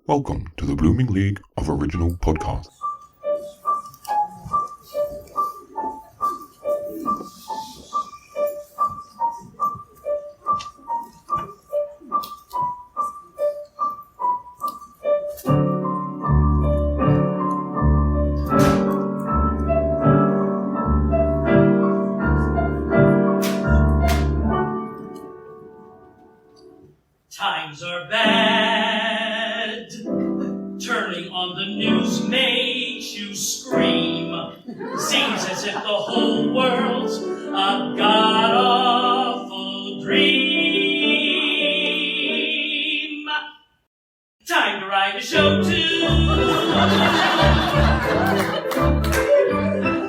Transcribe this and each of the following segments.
Welcome to the Blooming League of Original Podcasts. Times are bad. Turning on the news makes you scream. Seems as if the whole world's a god-awful dream. Time to write a show too.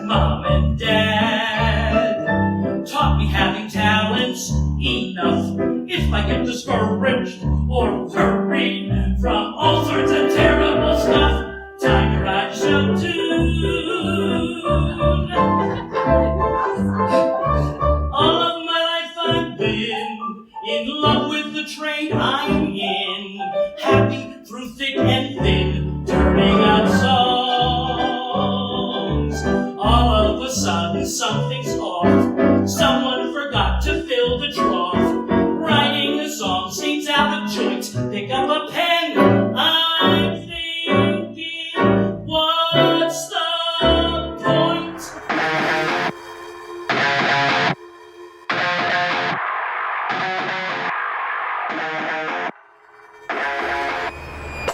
Mom and Dad taught me having talent's enough. If I get discouraged or worried from all sorts of terrible stuff, time to write a show tune. All of my life I've been in love with the train I'm in, happy through thick and thin, turning out songs. All of a sudden something's off. Someone forgot to fill the trough. Writing a song seems out of joint. Pick up a pen. I'm thinking, what's the point?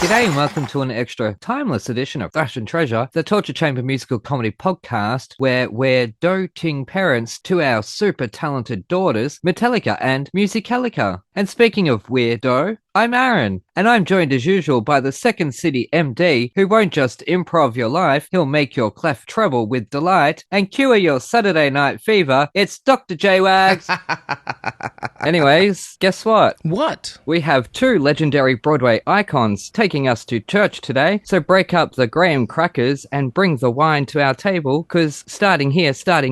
G'day and welcome to an extra timeless edition of Thrash and Treasure, the Torture Chamber musical comedy podcast where we're doting parents to our super talented daughters, Metallica and Musicalica. And speaking of weirdo, I'm Aaron, and I'm joined as usual by the Second City MD, who won't just improv your life, he'll make your clef treble with delight and cure your Saturday night fever. It's Dr. JWags. Anyways, guess what? What? We have two legendary Broadway icons taking us to church today, so break up the graham crackers and bring the wine to our table, because starting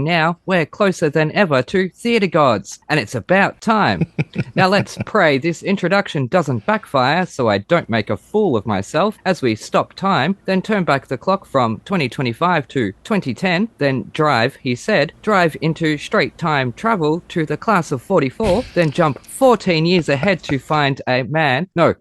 now, we're closer than ever to theatre gods, and it's about time. Now let's pray this introduction doesn't backfire so I don't make a fool of myself as we stop time, then turn back the clock from 2025 to 2010, then drive into straight time travel to the class of 44, then jump 14 years ahead to find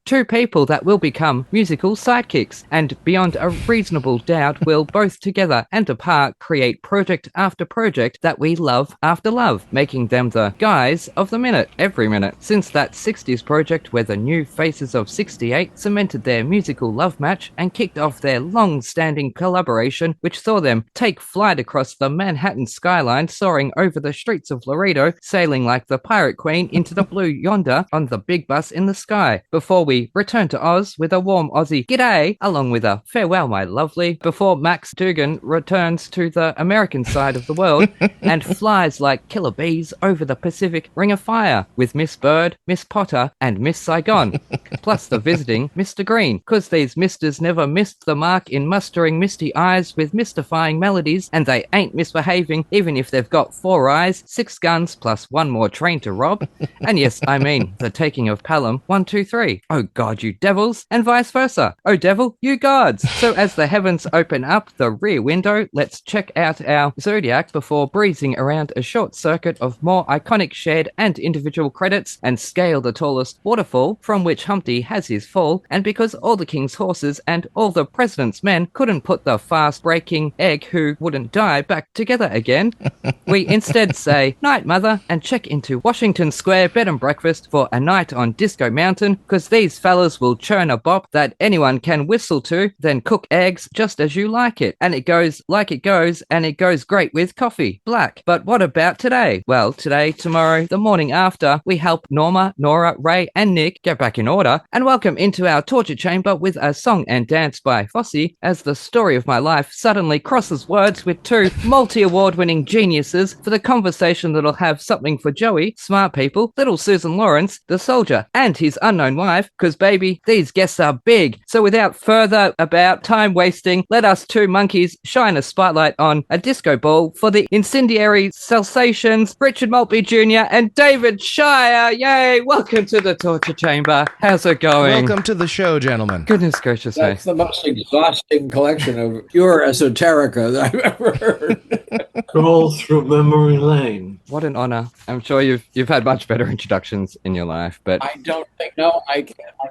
two people that will become musical sidekicks, and beyond a reasonable doubt will both together and apart create project after project that we love after love, making them the guys of the minute, every minute, since that 60s project where the new faces of 68 cemented their musical love match and kicked off their long-standing collaboration, which saw them take flight across the Manhattan skyline, soaring over the streets of Laredo, sailing like the Pirate Queen into the blue yonder on the big bus in the sky, before we return to Oz with a warm Aussie g'day, along with a farewell my lovely, before Max Dugan returns to the American side of the world and flies like killer bees over the Pacific Ring of Fire with Miss Bird, Miss Potter and Miss Saigon, plus the visiting Mr. Green, cause these misters never missed the mark in mustering misty eyes with mystifying melodies, and they ain't misbehaving even if they've got 4 eyes, 6 guns plus 1 more train to rob. And yes, I mean the taking of Pelham 1, 2, 3. Oh God, you devils, and vice versa. Oh devil, you gods. So as the heavens open up the rear window, let's check out our zodiac before breezing around a short circuit of more iconic shared and individual credits and scale the tallest waterfall from which Humpty has his fall, and because all the king's horses and all the president's men couldn't put the fast-breaking egg who wouldn't die back together again, we instead say night mother and check into Washington Square bed and breakfast for a night on Disco Mountain, because these fellas will churn a bop that anyone can whistle to, then cook eggs just as you like it, and it goes like it goes, and it goes great with coffee, black. But what about today? Well, today, tomorrow, the morning after, we help Norma, Nora, Ray and Nick get back in order and welcome into our torture chamber with a song and dance by Fosse as the story of my life suddenly crosses words with two multi-award-winning geniuses for the conversation that'll have something for Joey, smart people, little Susan Lawrence, the soldier, and his unknown wife, because baby, these guests are big. So without further about time wasting, let us two monkeys shine a spotlight on a disco ball for the incendiary sensations, Richard Maltby Jr. and David Shire. Yay! Hey, welcome to the torture chamber. How's it going? Welcome to the show, gentlemen. Goodness gracious me. That's the most exhausting collection of pure esoterica that I've ever heard. Scroll through memory lane. What an honor. I'm sure you've had much better introductions in your life, but I don't think, no, I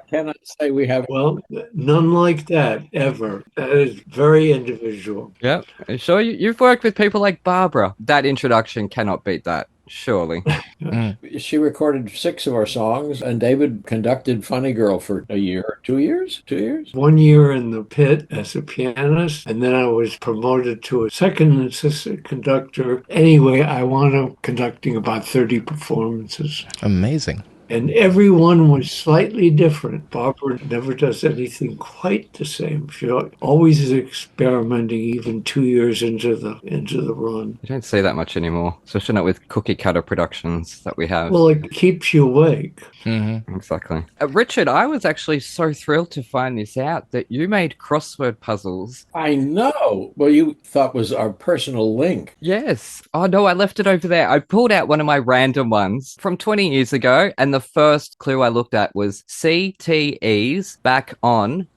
cannot say we have. Well, none like that ever. That is very individual. yeah, sure you've worked with people like Barbara. That introduction cannot beat that. Surely. She recorded 6 of our songs, and David conducted Funny Girl for a year. 2 years? 2 years? 1 year in the pit as a pianist, and then I was promoted to a second assistant conductor. Anyway, I wound up conducting about 30 performances. Amazing. And every one was slightly different. Barbara never does anything quite the same. She always is experimenting, even 2 years into the run. You don't see that much anymore, especially not with cookie cutter productions that we have. Well, it keeps you awake. Mm-hmm. Exactly. Richard, I was actually so thrilled to find this out that you made crossword puzzles. I know. Well, you thought was our personal link. Yes. Oh no, I left it over there. I pulled out one of my random ones from 20 years ago, and the first clue I looked at was CTE's back on ...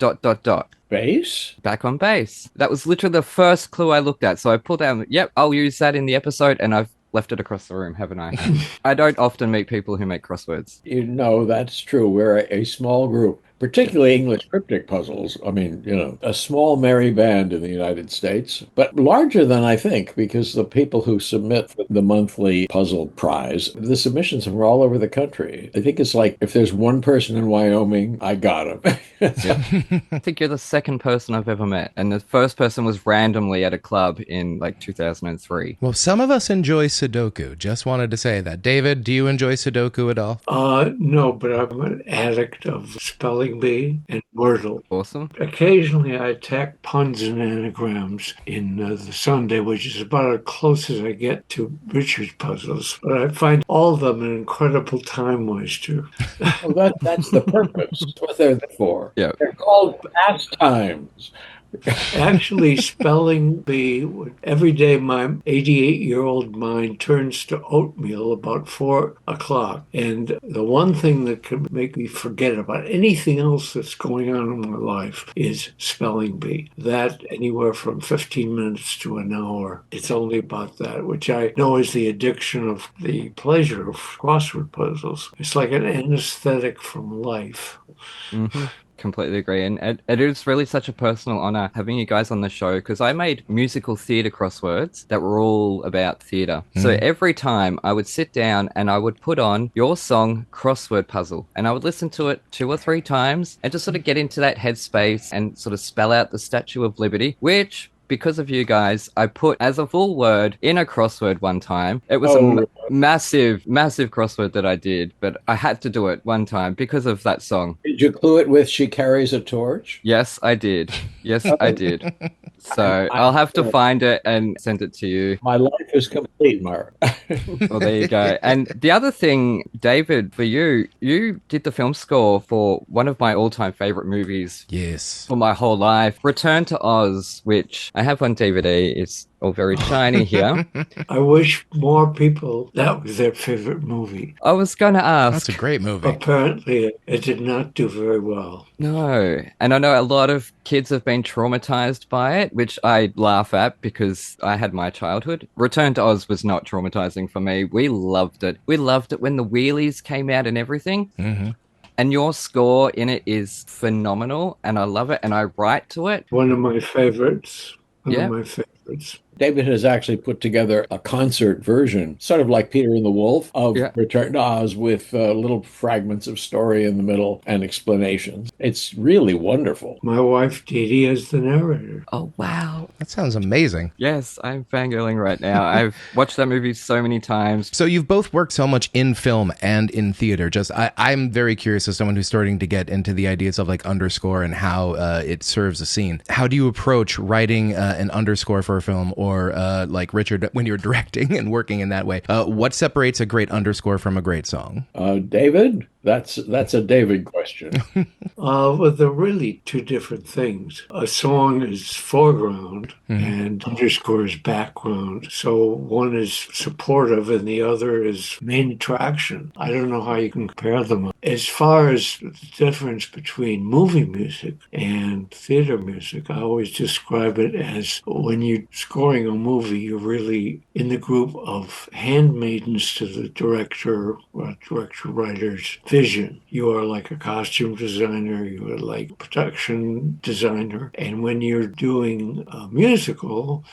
Bass? Back on base. That was literally the first clue I looked at. So I pulled out, yep, I'll use that in the episode, and I've left it across the room, haven't I? I don't often meet people who make crosswords. You know, that's true. We're a small group, particularly English cryptic puzzles. I mean, you know, a small merry band in the United States, but larger than I think, because the people who submit for the monthly puzzle prize, the submissions are all over the country. I think it's like, if there's one person in Wyoming, I got him. I think you're the second person I've ever met, and the first person was randomly at a club in like 2003. Well, some of us enjoy Sudoku. Just wanted to say that. David, do you enjoy Sudoku at all? No, but I'm an addict of spelling bee and Wordle. Awesome. Occasionally, I tack puns and anagrams in the Sunday, which is about as close as I get to Richard's puzzles. But I find all of them an incredible time waster. Well, that's the purpose. That's what they're there for. Yeah. They're called pastimes. Actually, spelling bee, every day my 88-year-old mind turns to oatmeal about 4 o'clock. And the one thing that can make me forget about anything else that's going on in my life is spelling bee. That anywhere from 15 minutes to an hour. It's only about that, which I know is the addiction of the pleasure of crossword puzzles. It's like an anesthetic from life. Mm-hmm. Completely agree. And it is really such a personal honor having you guys on the show, because I made musical theater crosswords that were all about theater. So every time I would sit down and I would put on your song Crossword Puzzle, and I would listen to it 2 or 3 times and just sort of get into that headspace and sort of spell out the Statue of Liberty, which, because of you guys, I put as a full word in a crossword one time. It was a massive crossword that I did, but I had to do it one time because of that song. Did you clue it with She Carries a Torch? Yes, I did. Yes, I did. So I'll have to find it and send it to you. My life is complete, Mark. Well, there you go. And the other thing, David, for you did the film score for one of my all-time favorite movies. Yes. For my whole life, Return to Oz, which I have on DVD. It's all very shiny here. I wish more people, that was their favorite movie. I was going to ask. That's a great movie. Apparently, it did not do very well. No. And I know a lot of kids have been traumatized by it, which I laugh at because I had my childhood. Return to Oz was not traumatizing for me. We loved it. We loved it when the wheelies came out and everything. Mm-hmm. And your score in it is phenomenal, and I love it, and I write to it. One of my favorites. One Yeah. of my favorites. David has actually put together a concert version, sort of like Peter and the Wolf, of Return to Oz, with little fragments of story in the middle and explanations. It's really wonderful. My wife, Dee Dee, is the narrator. Oh, wow. That sounds amazing. Yes, I'm fangirling right now. I've watched that movie so many times. So you've both worked so much in film and in theater. I'm very curious as someone who's starting to get into the ideas of like underscore and how it serves a scene. How do you approach writing an underscore for a film, or like Richard, when you're directing and working in that way? What separates a great underscore from a great song? David? That's a David question. Well, they're really two different things. A song is foreground and underscore is background. So one is supportive and the other is main attraction. I don't know how you can compare them. As far as the difference between movie music and theater music, I always describe it as when you're scoring a movie, you're really in the group of handmaidens to the director or director-writer's vision. You are like a costume designer, you are like a production designer. And when you're doing a musical,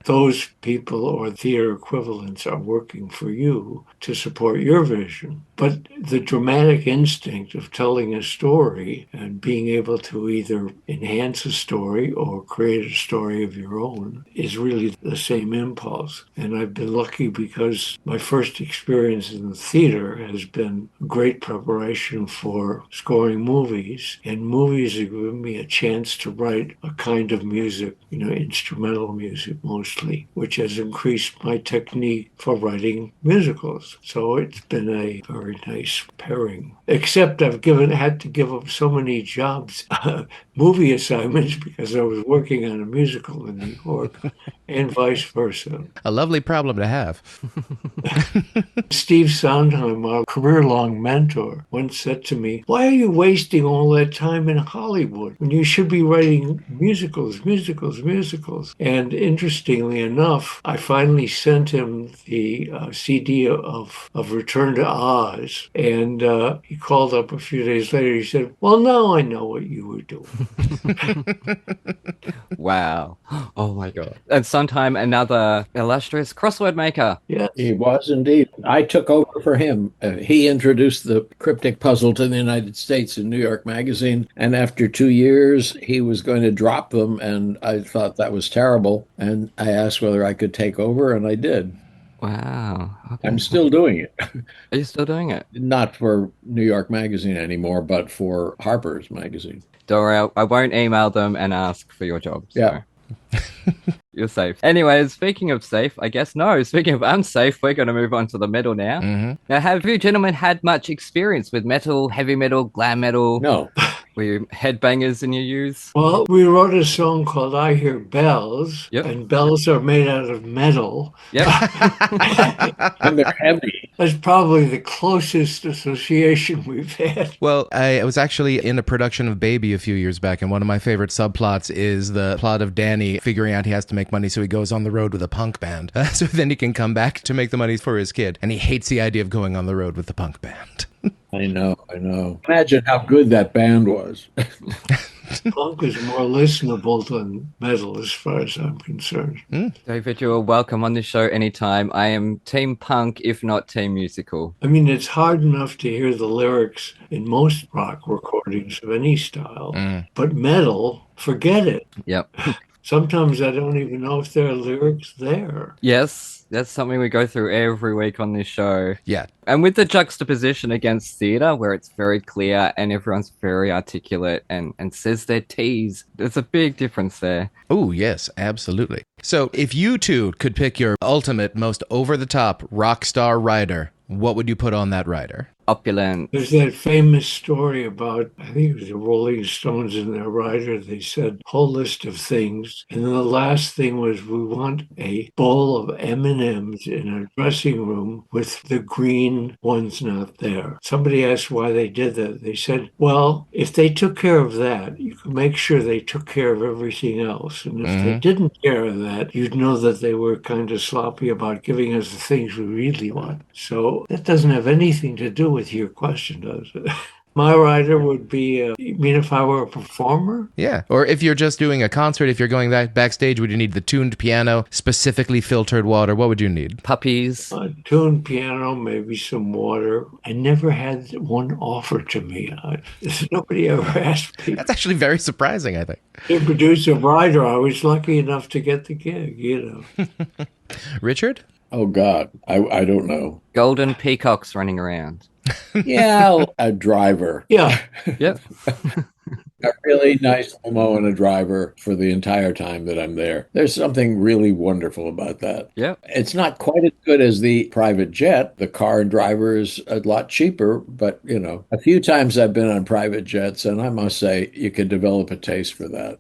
those people or theater equivalents are working for you to support your vision. But the dramatic instinct of telling a story and being able to either enhance a story or create a story of your own is really the same impulse. And I've been lucky because my first experience in the theater has been great preparation for scoring movies. And movies have given me a chance to write a kind of music, instrumental music mostly, which has increased my technique for writing musicals. So it's been a very nice pairing. Except I've had to give up so many jobs, movie assignments, because I was working on a musical in New York, and vice versa. A lovely problem to have. Steve Sondheim, our career-long mentor, once said to me, "Why are you wasting all that time in Hollywood when you should be writing musicals, musicals, musicals?" And interestingly enough, I finally sent him the CD of Return to Oz, and he called up a few days later. He said, "Well, now I know what you were doing." Wow. Oh my God. And sometime another illustrious crossword maker. Yes. He was indeed. I took over for him. He introduced the cryptic puzzle to the United States in New York Magazine. And after 2 years, he was going to drop them. And I thought that was terrible. And I asked whether I could take over, and I did. Wow. Okay. I'm still doing it. Are you still doing it? Not for New York Magazine anymore, but for Harper's Magazine. Don't worry, I won't email them and ask for your job. So. Yeah. You're safe. Anyways, speaking of safe, I guess no. Speaking of unsafe, we're going to move on to the metal now. Now, have you gentlemen had much experience with metal, heavy metal, glam metal? No. Were you headbangers in your youth? Well, we wrote a song called I Hear Bells, Yep. and bells are made out of metal. Yep. And they're heavy. That's probably the closest association we've had. Well, I was actually in a production of Baby a few years back, and one of my favorite subplots is the plot of Danny figuring out he has to make money, so he goes on the road with a punk band. So then he can come back to make the money for his kid, and he hates the idea of going on the road with the punk band. I know. Imagine how good that band was. Punk is more listenable than metal as far as I'm concerned. David, you are welcome on this show anytime. I am team punk, if not team musical. I mean, it's hard enough to hear the lyrics in most rock recordings of any style, but metal, forget it. Yep. Sometimes I don't even know if there are lyrics there. Yes, that's something we go through every week on this show. Yeah. And with the juxtaposition against theatre, where it's very clear and everyone's very articulate and says their T's, there's a big difference there. Oh, yes, absolutely. So if you two could pick your ultimate, most over-the-top rock star rider, what would you put on that rider? Opulent. There's that famous story about, I think it was the Rolling Stones in their rider. They said whole list of things. And then the last thing was, we want a bowl of M&Ms in our dressing room with the green ones not there. Somebody asked why they did that. They said, well, if they took care of that, you could make sure they took care of everything else. And if they didn't care of that, you'd know that they were kind of sloppy about giving us the things we really want. So that doesn't have anything to do with your question, does it? My rider would be, you mean if I were a performer? Yeah. Or if you're just doing a concert, if you're going backstage, would you need the tuned piano, specifically filtered water? What would you need? Puppies. A tuned piano, maybe some water. I never had one offered to me. Nobody ever asked me. That's actually very surprising, I think. To produce a rider, I was lucky enough to get the gig, Richard? Oh, God. I don't know. Golden peacocks running around. Yeah, a driver. Yeah. Yep. A really nice limo and a driver for the entire time that I'm there. There's something really wonderful about that. Yep. It's not quite as good as the private jet. The car and driver is a lot cheaper, but a few times I've been on private jets, and I must say you can develop a taste for that.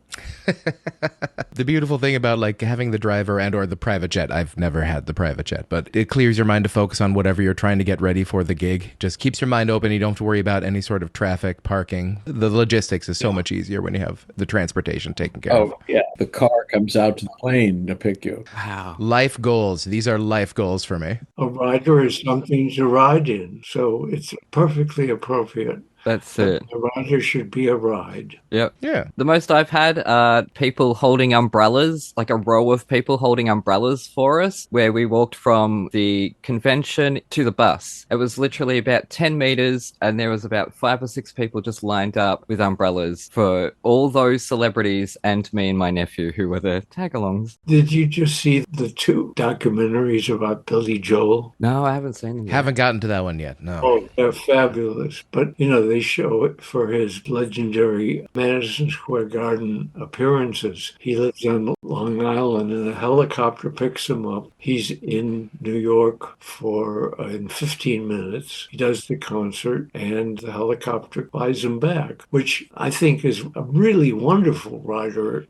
The beautiful thing about like having the driver and or the private jet, I've never had the private jet, but it clears your mind to focus on whatever you're trying to get ready for the gig. Just keeps your mind open. You don't have to worry about any sort of traffic, parking. The logistics is so much easier when you have the transportation taken care of. Oh, yeah. The car comes out to the plane to pick you. Wow. Life goals. These are life goals for me. A rider is something to ride in, so it's perfectly appropriate. That's it. A rider should be a ride. Yep. Yeah. The most I've had are people holding umbrellas, like a row of people holding umbrellas for us, where we walked from the convention to the bus. It was literally about 10 meters, and there was about 5 or 6 people just lined up with umbrellas for all those celebrities and me and my nephew who were the tag-alongs. Did you just see the 2 documentaries about Billy Joel? No, I haven't seen them yet. Haven't gotten to that one yet. No. Oh, they're fabulous. But, they show it for his legendary Madison Square Garden appearances. He lives on Long Island, and a helicopter picks him up. He's in New York in 15 minutes. He does the concert, and the helicopter flies him back, which I think is a really wonderful rider.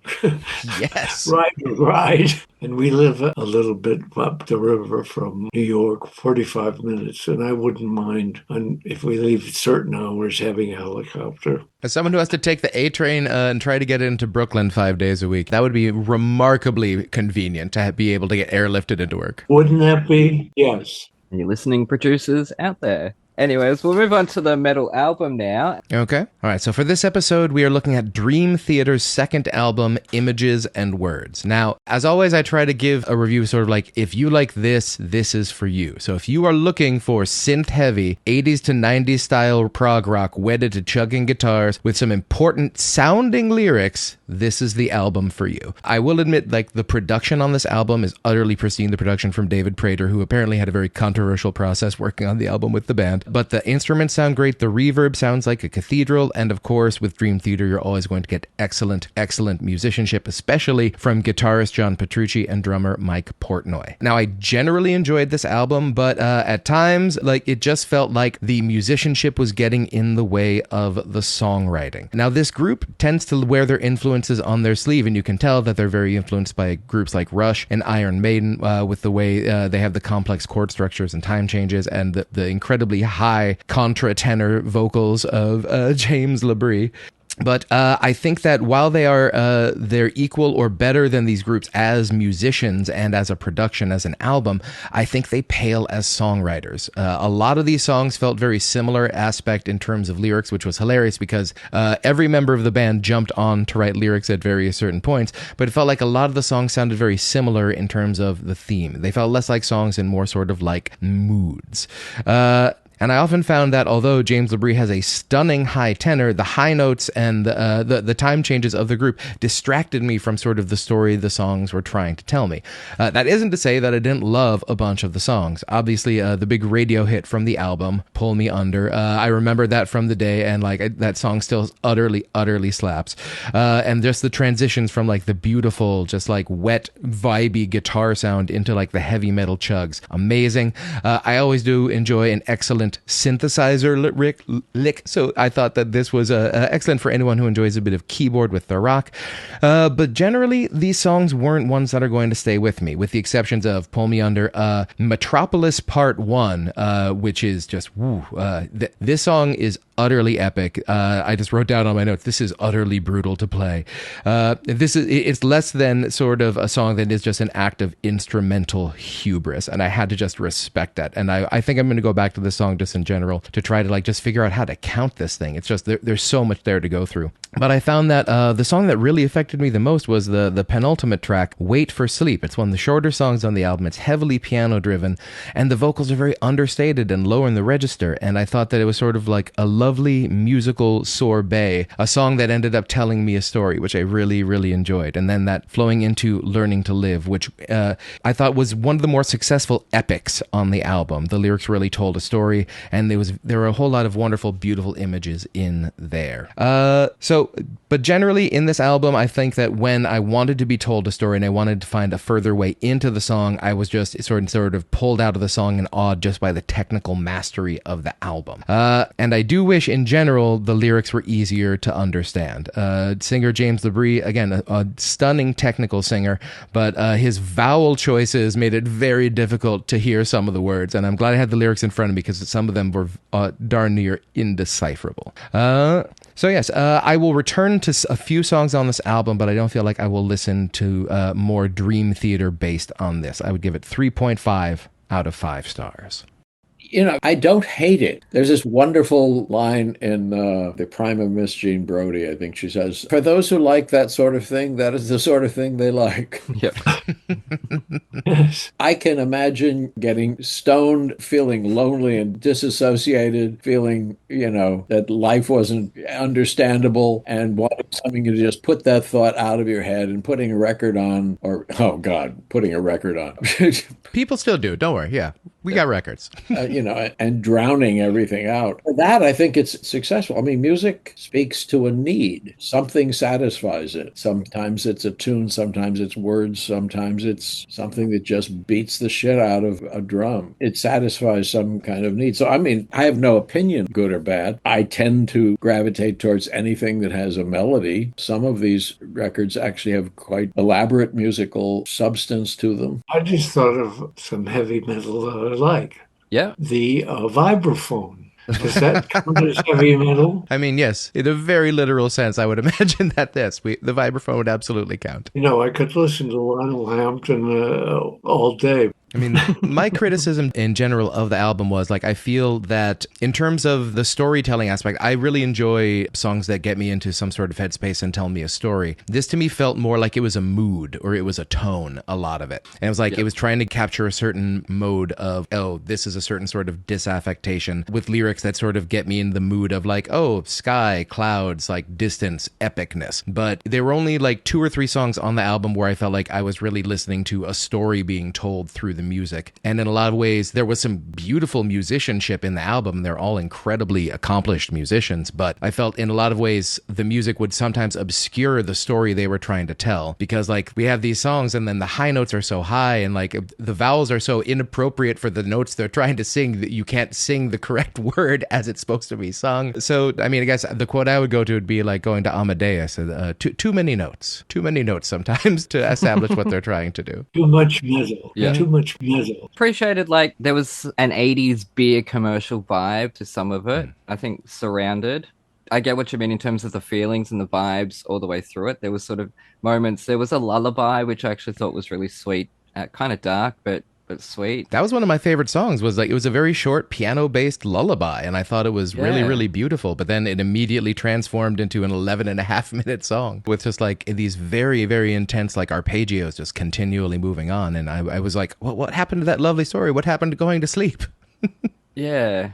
Yes. Ride. And we live a little bit up the river from New York, 45 minutes, and I wouldn't mind if we leave at certain hours having a helicopter. As someone who has to take the A train and try to get into Brooklyn 5 days a week, that would be remarkably convenient to be able to get airlifted into work. Wouldn't that be? Yes. You listening producers out there. Anyways, we'll move on to the metal album now. Okay. All right. So for this episode, we are looking at Dream Theater's second album, Images and Words. Now, as always, I try to give a review sort of like, if you like this, this is for you. So if you are looking for synth-heavy, 80s to 90s style prog rock wedded to chugging guitars with some important sounding lyrics, this is the album for you. I will admit, like, the production on this album is utterly pristine. The production from David Prater, who apparently had a very controversial process working on the album with the band. But the instruments sound great. The reverb sounds like a cathedral. And of course, with Dream Theater, you're always going to get excellent, excellent musicianship, especially from guitarist John Petrucci and drummer Mike Portnoy. Now, I generally enjoyed this album, but at times, it just felt like the musicianship was getting in the way of the songwriting. Now, this group tends to wear their influences on their sleeve, and you can tell that they're very influenced by groups like Rush and Iron Maiden with the way they have the complex chord structures and time changes and the incredibly high contra-tenor vocals of James LaBrie. But I think that while they're equal or better than these groups as musicians and as a production, as an album, I think they pale as songwriters. A lot of these songs felt very similar aspect in terms of lyrics, which was hilarious because every member of the band jumped on to write lyrics at various certain points, but it felt like a lot of the songs sounded very similar in terms of the theme. They felt less like songs and more sort of like moods. And I often found that although James LaBrie has a stunning high tenor, the high notes and the time changes of the group distracted me from sort of the story the songs were trying to tell me. That isn't to say that I didn't love a bunch of the songs. Obviously, the big radio hit from the album, Pull Me Under, I remember that from the day, and that song still utterly, utterly slaps. And just the transitions from the beautiful, just wet, vibey guitar sound into the heavy metal chugs. Amazing. I always do enjoy an excellent synthesizer lick, so I thought that this was excellent for anyone who enjoys a bit of keyboard with their rock. But generally, these songs weren't ones that are going to stay with me, with the exceptions of Pull Me Under, Metropolis Part 1, which is just, this song is utterly epic. I just wrote down on my notes, this is utterly brutal to play. It's less than sort of a song that is just an act of instrumental hubris, and I had to just respect that. And I think I'm going to go back to this song just in general to try to just figure out how to count this thing. It's just there's so much there to go through. But I found that the song that really affected me the most was the penultimate track, Wait for Sleep. It's one of the shorter songs on the album. It's heavily piano driven, and the vocals are very understated and low in the register. And I thought that it was sort of like a lovely musical sorbet, a song that ended up telling me a story, which I really, really enjoyed. And then that flowing into Learning to Live, which I thought was one of the more successful epics on the album. The lyrics really told a story. story, and there were a whole lot of wonderful, beautiful images in there. But generally in this album, I think that when I wanted to be told a story and I wanted to find a further way into the song, I was just sort of pulled out of the song and awed just by the technical mastery of the album. And I do wish, in general, the lyrics were easier to understand. Singer James LaBrie, again, a stunning technical singer, but his vowel choices made it very difficult to hear some of the words, and I'm glad I had the lyrics in front of me because some of them were darn near indecipherable. So yes, I will return to a few songs on this album, but I don't feel like I will listen to more Dream Theater based on this. I would give it 3.5 out of 5 stars. I don't hate it. There's this wonderful line in The Prime of Miss Jean Brodie. I think she says, "For those who like that sort of thing, that is the sort of thing they like." Yep. Yes. I can imagine getting stoned, feeling lonely and disassociated, feeling, that life wasn't understandable, and wanting something to just put that thought out of your head and putting a record on, or, oh God, putting a record on. People still do. Don't worry. Yeah, we got records. And drowning everything out. For that, I think it's successful. I mean, music speaks to a need. Something satisfies it. Sometimes it's a tune, sometimes it's words, sometimes it's something that just beats the shit out of a drum. It satisfies some kind of need. So, I mean, I have no opinion, good or bad. I tend to gravitate towards anything that has a melody. Some of these records actually have quite elaborate musical substance to them. I just thought of some heavy metal that I like. Yeah. The vibraphone. Does that count as heavy metal? I mean, yes, in a very literal sense, I would imagine that the vibraphone would absolutely count. I could listen to Lionel Hampton all day. I mean, my criticism in general of the album was, I feel that in terms of the storytelling aspect, I really enjoy songs that get me into some sort of headspace and tell me a story. This to me felt more like it was a mood, or it was a tone, a lot of it. And it was it was trying to capture a certain mode of, this is a certain sort of disaffectation, with lyrics that sort of get me in the mood of sky, clouds, distance, epicness. But there were only 2 or 3 songs on the album where I felt like I was really listening to a story being told through the music. And in a lot of ways, there was some beautiful musicianship in the album. They're all incredibly accomplished musicians, but I felt in a lot of ways the music would sometimes obscure the story they were trying to tell, because we have these songs and then the high notes are so high and the vowels are so inappropriate for the notes they're trying to sing that you can't sing the correct word as it's supposed to be sung. So, I mean, I guess the quote I would go to would be going to Amadeus, too many notes sometimes to establish what they're trying to do. Too much metal. Yeah. Too much metal. Appreciated there was an 80s beer commercial vibe to some of it. I think Surrounded. I get what you mean in terms of the feelings and the vibes all the way through it. There was sort of moments. There was a lullaby, which I actually thought was really sweet, kind of dark, but sweet. That was one of my favorite songs. It was a very short piano-based lullaby, and I thought it was really, really beautiful. But then it immediately transformed into an 11.5-minute song with just these very, very intense arpeggios just continually moving on. And I was like, what happened to that lovely story? What happened to going to sleep? Yeah.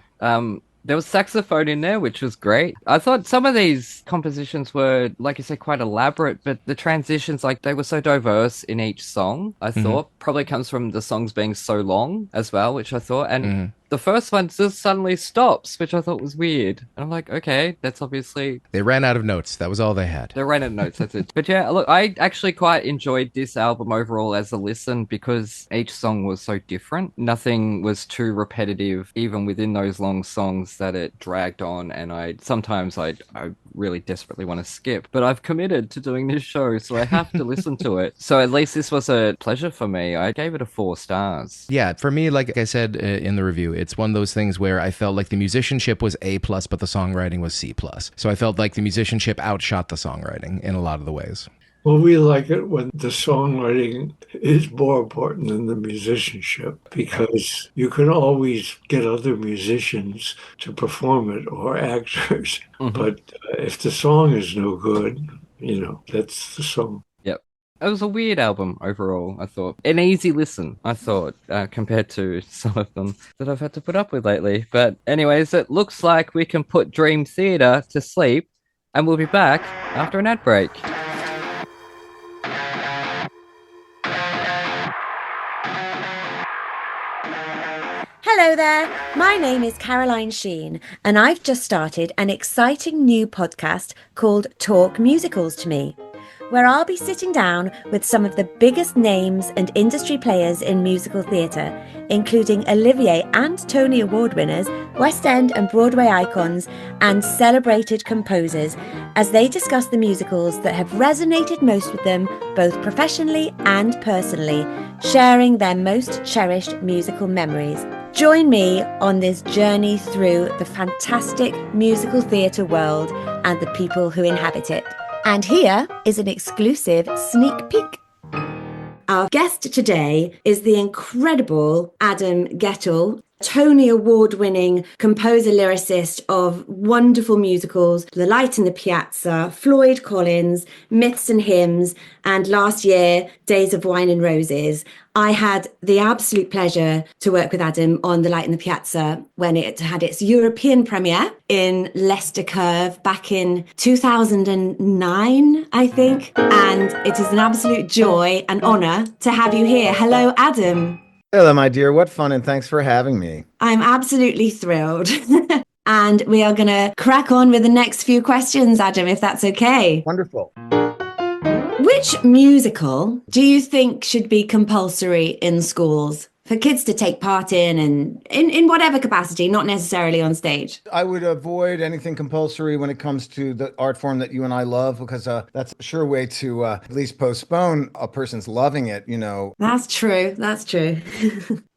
There was saxophone in there, which was great. I thought some of these compositions were, like you said, quite elaborate, but the transitions, they were so diverse in each song, I thought. Probably comes from the songs being so long as well, which I thought. And the first one just suddenly stops, which I thought was weird. And I'm like, okay, that's obviously... They ran out of notes. That was all they had. They ran out of notes, that's it. But yeah, look, I actually quite enjoyed this album overall as a listen because each song was so different. Nothing was too repetitive, even within those long songs that it dragged on. And sometimes I really desperately want to skip. But I've committed to doing this show, so I have to listen to it. So at least this was a pleasure for me. I gave it a 4 stars. Yeah, for me, like I said in the review, it's one of those things where I felt like the musicianship was A+, but the songwriting was C+. So I felt like the musicianship outshot the songwriting in a lot of the ways. Well, we like it when the songwriting is more important than the musicianship, because you can always get other musicians to perform it or actors. But if the song is no good, that's the song. It was a weird album overall, I thought. An easy listen, I thought, compared to some of them that I've had to put up with lately. But anyways, it looks like we can put Dream Theater to sleep, and we'll be back after an ad break. Hello there, my name is Caroline Sheen, and I've just started an exciting new podcast called Talk Musicals to Me, where I'll be sitting down with some of the biggest names and industry players in musical theatre, including Olivier and Tony Award winners, West End and Broadway icons, and celebrated composers, as they discuss the musicals that have resonated most with them, both professionally and personally, sharing their most cherished musical memories. Join me on this journey through the fantastic musical theatre world and the people who inhabit it. And here is an exclusive sneak peek. Our guest today is the incredible Adam Gettle, Tony Award-winning composer-lyricist of wonderful musicals, The Light in the Piazza, Floyd Collins, Myths and Hymns, and last year, Days of Wine and Roses. I had the absolute pleasure to work with Adam on The Light in the Piazza when it had its European premiere in Leicester Curve back in 2009, I think. And it is an absolute joy and honour to have you here. Hello, Adam. Hello, my dear. What fun, and thanks for having me. I'm absolutely thrilled. And we are going to crack on with the next few questions, Adam, if that's okay. Wonderful. Which musical do you think should be compulsory in schools for kids to take part in, and in whatever capacity, not necessarily on stage? I would avoid anything compulsory when it comes to the art form that you and I love, because that's a sure way to at least postpone a person's loving it, you know. That's true. That's true.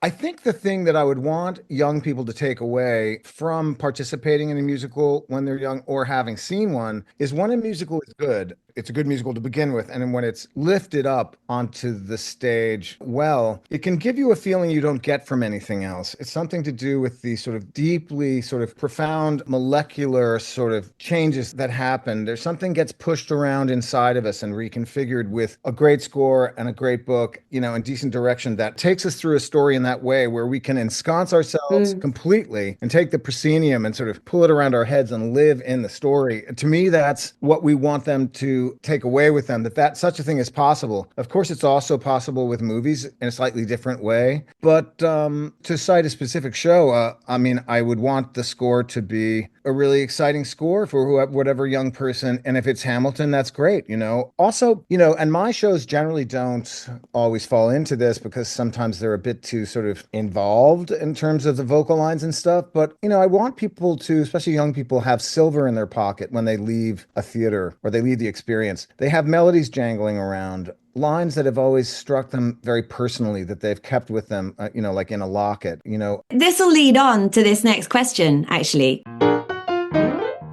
I think the thing that I would want young people to take away from participating in a musical when they're young or having seen one is when a musical is good, it's a good musical to begin with. And then when it's lifted up onto the stage, well, it can give you a feeling you don't get from anything else. It's something to do with the sort of deeply sort of profound molecular sort of changes that happen. There's something gets pushed around inside of us and reconfigured with a great score and a great book, you know, and decent direction that takes us through a story in that way where we can ensconce ourselves completely and take the proscenium and sort of pull it around our heads and live in the story. To me, that's what we want them to take away with them, that such a thing is possible. Of course, it's also possible with movies in a slightly different way. But to cite a specific show, I mean, I would want the score to be a really exciting score for whatever young person. And if it's Hamilton, that's great, you know. Also, you know, and my shows generally don't always fall into this because sometimes they're a bit too sort of involved in terms of the vocal lines and stuff. But, you know, I want people to, especially young people, have silver in their pocket when they leave a theater or they leave the experience. They have melodies jangling around, lines that have always struck them very personally that they've kept with them, you know, like in a locket, you know. This will lead on to this next question, actually.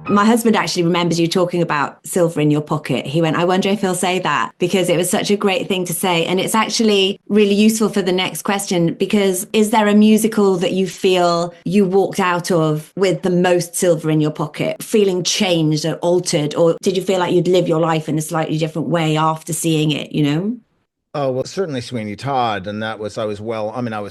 My husband actually remembers you talking about silver in your pocket. He went, I wonder if he'll say that, because it was such a great thing to say. And it's actually really useful for the next question, because is there a musical that you feel you walked out of with the most silver in your pocket, feeling changed or altered? Or did you feel like you'd live your life in a slightly different way after seeing it, you know? Oh, well, certainly Sweeney Todd. And I was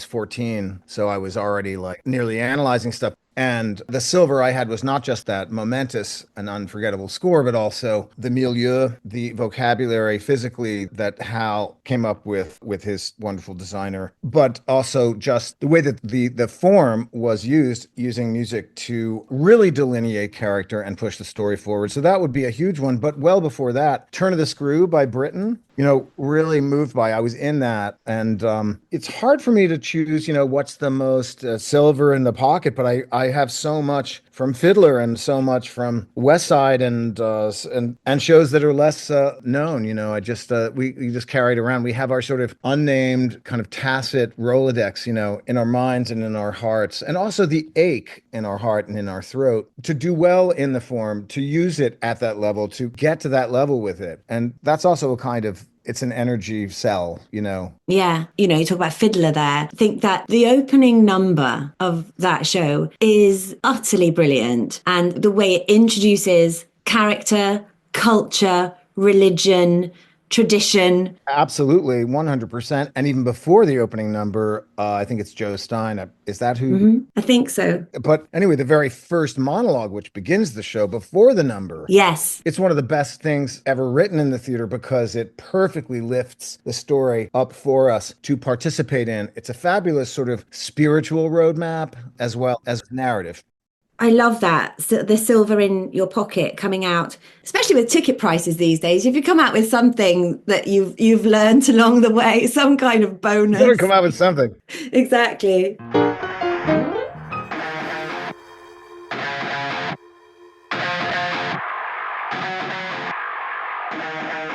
14. So I was already like nearly analyzing stuff. And the silver I had was not just that momentous and unforgettable score, but also the milieu, the vocabulary physically that Hal came up with his wonderful designer, but also just the way that the form was using music to really delineate character and push the story forward. So that would be a huge one. But well before that, Turn of the Screw by Britten, you know, really moved by. I was in that. And it's hard for me to choose, you know, what's the most silver in the pocket, but I have so much from Fiddler and so much from West Side and shows that are less known. You know, we just carried around. We have our sort of unnamed kind of tacit Rolodex, you know, in our minds and in our hearts, and also the ache in our heart and in our throat to do well in the form, to use it at that level, to get to that level with it. And that's also a kind of, it's an energy cell, you know. Yeah. You know, you talk about Fiddler there. I think that the opening number of that show is utterly brilliant. And the way it introduces character, culture, religion, tradition. Absolutely, 100%. And even before the opening number, I think it's Joe Stein. Is that who? Mm-hmm. I think so. But anyway, the very first monologue, which begins the show before the number. Yes. It's one of the best things ever written in the theater because it perfectly lifts the story up for us to participate in. It's a fabulous sort of spiritual roadmap as well as narrative. I love that. So the silver in your pocket coming out, especially with ticket prices these days. If you come out with something that you've learned along the way, some kind of bonus. You gotta come out with something. Exactly.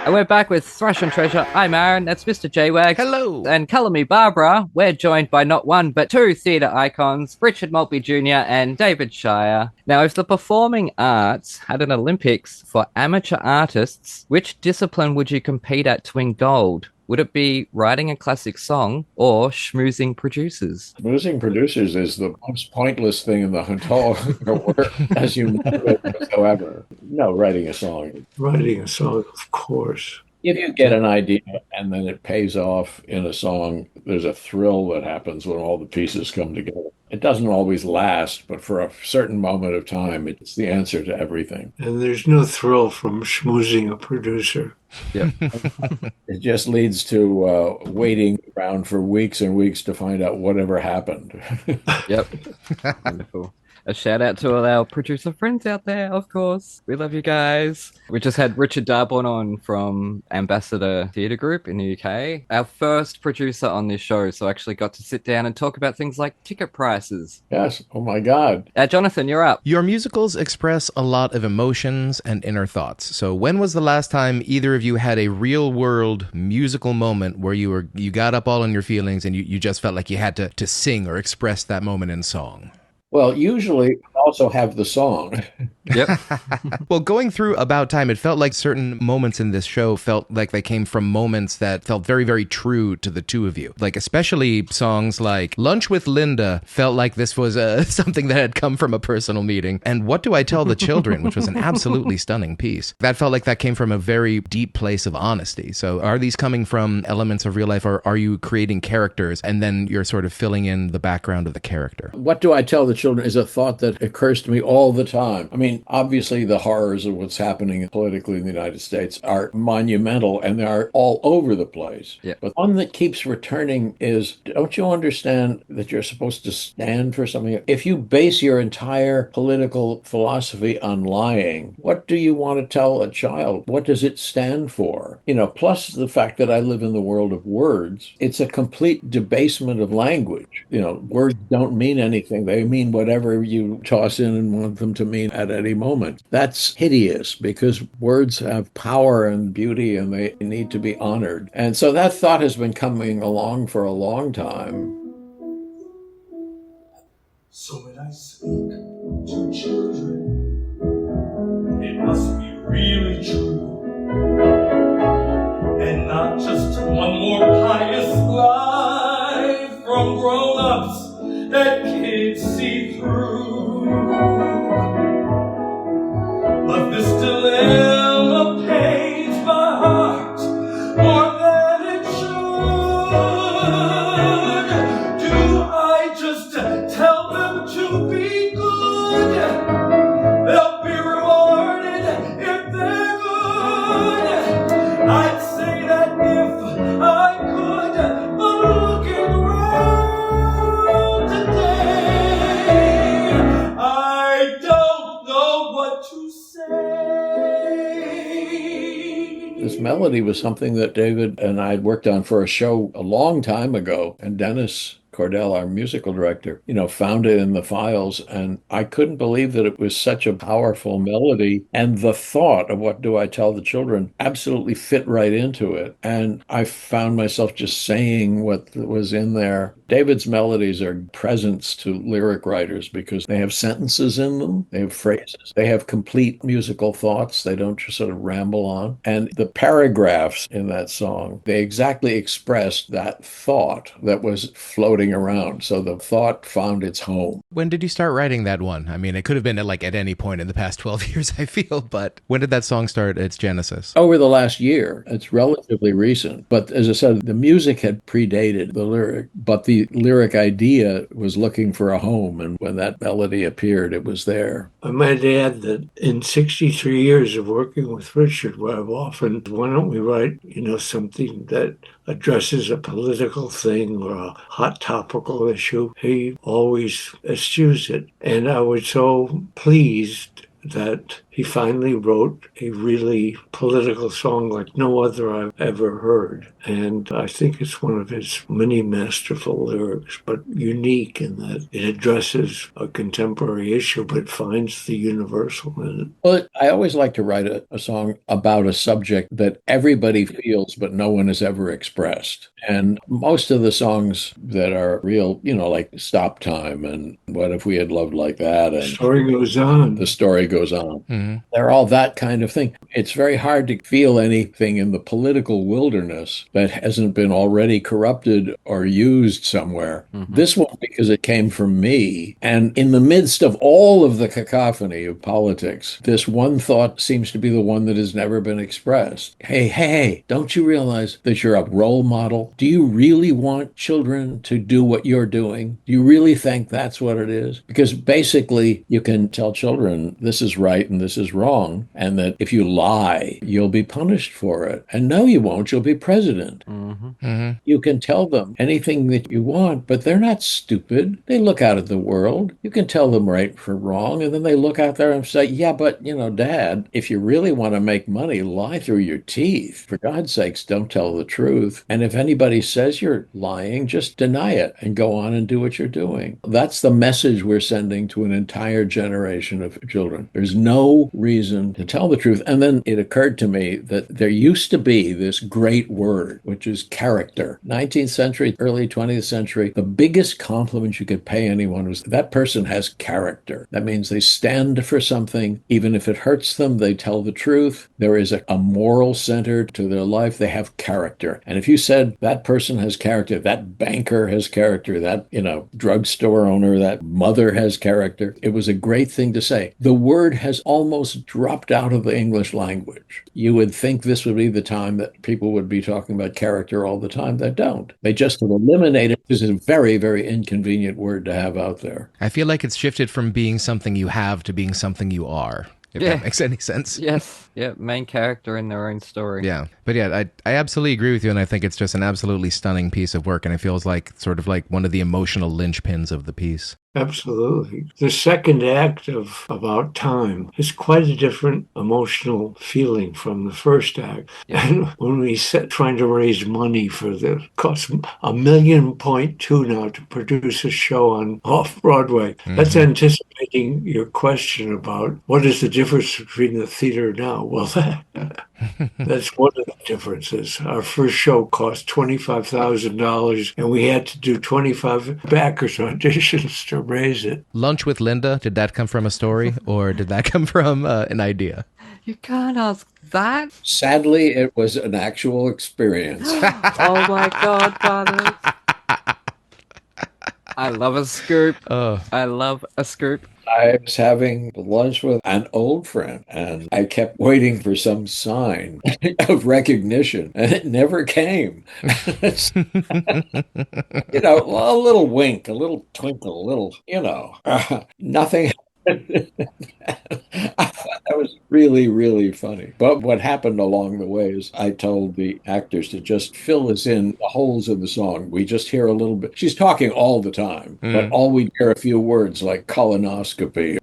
And we're back with Thrash and Treasure. I'm Aaron, that's Mr JWags. Hello. And Colour Me Barbara. We're joined by not one, but two theatre icons, Richard Maltby Jr. and David Shire. Now, if the performing arts had an Olympics for amateur artists, which discipline would you compete at to win gold? Would it be writing a classic song or schmoozing producers? Schmoozing producers is the most pointless thing in the whole world, as you know whatsoever. No, writing a song. Writing a song, of course. If you get an idea and then it pays off in a song, there's a thrill that happens when all the pieces come together. It doesn't always last, but for a certain moment of time, it's the answer to everything. And there's no thrill from schmoozing a producer. Yep. It just leads to waiting around for weeks and weeks to find out whatever happened. Yep. Wonderful. A shout out to all our producer friends out there, of course. We love you guys. We just had Richard Darborn on from Ambassador Theatre Group in the UK. Our first producer on this show, so I actually got to sit down and talk about things like ticket prices. Yes. Oh, my God. Jonathan, you're up. Your musicals express a lot of emotions and inner thoughts. So when was the last time either of you had a real-world musical moment where you got up all in your feelings and you just felt like you had to sing or express that moment in song? Well, usually I also have the song. Yep. Well, going through About Time, it felt like certain moments in this show felt like they came from moments that felt very, very true to the two of you. Like, especially songs like Lunch with Linda felt like this was something that had come from a personal meeting. And What Do I Tell the Children, which was an absolutely stunning piece. That felt like that came from a very deep place of honesty. So are these coming from elements of real life, or are you creating characters and then you're sort of filling in the background of the character? What Do I Tell the Children is a thought that occurs to me all the time. I mean, obviously the horrors of what's happening politically in the United States are monumental and they are all over the place. Yeah. But one that keeps returning is, don't you understand that you're supposed to stand for something? If you base your entire political philosophy on lying, what do you want to tell a child? What does it stand for? Plus the fact that I live in the world of words, it's a complete debasement of language. Words don't mean anything. They mean whatever you toss in and want them to mean at any moment. That's hideous because words have power and beauty and they need to be honored. And so that thought has been coming along for a long time. So when I speak to children, it must be really true. And not just one more pious lie from grown-ups that kids see through. But this dilemma pains my heart more than it should. Do I just tell them to be good? They'll be rewarded if they're good. I'd say that if I could, but looking around today, I don't know what to say. This melody was something that David and I had worked on for a show a long time ago, and Dennis Cordell, our musical director, found it in the files, and I couldn't believe that it was such a powerful melody, and the thought of What Do I Tell the Children absolutely fit right into it, and I found myself just saying what was in there. David's melodies are presents to lyric writers because they have sentences in them, they have phrases, they have complete musical thoughts, they don't just sort of ramble on, and the paragraphs in that song, they exactly expressed that thought that was floating floating around. So the thought found its home. When did you start writing that one? I mean, it could have been at any point in the past 12 years, I feel, but when did that song start its genesis? Over the last year. It's relatively recent. But as I said, the music had predated the lyric, but the lyric idea was looking for a home. And when that melody appeared, it was there. I might add that in 63 years of working with Richard, where I've often, why don't we write, something that addresses a political thing or a hot topical issue? He always eschews it. And I was so pleased that he finally wrote a really political song like no other I've ever heard. And I think it's one of his many masterful lyrics, but unique in that it addresses a contemporary issue, but finds the universal in it. Well, I always like to write a song about a subject that everybody feels, but no one has ever expressed. And most of the songs that are real, like Stop Time and What If We Had Loved Like That, and The Story Goes On. The Story Goes On. Mm-hmm. They're all that kind of thing. It's very hard to feel anything in the political wilderness that hasn't been already corrupted or used somewhere. Mm-hmm. This one, because it came from me. And in the midst of all of the cacophony of politics, this one thought seems to be the one that has never been expressed. Hey, don't you realize that you're a role model? Do you really want children to do what you're doing? Do you really think that's what it is? Because basically, you can tell children this is right and this is wrong, and that if you lie, you'll be punished for it. And no, you won't. You'll be president. Mm-hmm. Mm-hmm. You can tell them anything that you want, but they're not stupid. They look out at the world. You can tell them right from wrong, and then they look out there and say, yeah, but, Dad, if you really want to make money, lie through your teeth. For God's sakes, don't tell the truth. And if anybody says you're lying, just deny it and go on and do what you're doing. That's the message we're sending to an entire generation of children. There's no reason to tell the truth. And then it occurred to me that there used to be this great word, which is character. 19th century, early 20th century, the biggest compliment you could pay anyone was that person has character. That means they stand for something. Even if it hurts them, they tell the truth. There is a moral center to their life. They have character. And if you said that person has character, that banker has character, that, drugstore owner, that mother has character, it was a great thing to say. The word has almost dropped out of the English language. You would think this would be the time that people would be talking about character all the time. They don't. They just have eliminated it. This is a very, very inconvenient word to have out there. I feel like it's shifted from being something you have to being something you are. If that makes any sense. Yes. Yeah. Main character in their own story. Yeah. But yeah, I absolutely agree with you. And I think it's just an absolutely stunning piece of work. And it feels like sort of like one of the emotional linchpins of the piece. Absolutely. The second act of About Time is quite a different emotional feeling from the first act. Yeah. And when we set trying to raise money for cost $1.2 million now to produce a show on off Broadway, that's anticipating your question about what is the difference between the theater now. Well, that's one of the differences. Our first show cost $25,000, and we had to do 25 backers auditions to raise it. Lunch with Linda, did that come from a story, or did that come from an idea? You can't ask that. Sadly, it was an actual experience. Oh my God, brothers. I love a scoop. I love a scoop. I was having lunch with an old friend, and I kept waiting for some sign of recognition, and it never came. A little wink, a little twinkle, a little, nothing. I thought that was really, really funny. But what happened along the way is I told the actors to just fill us in the holes in the song. We just hear a little bit. She's talking all the time, but all we hear a few words like colonoscopy.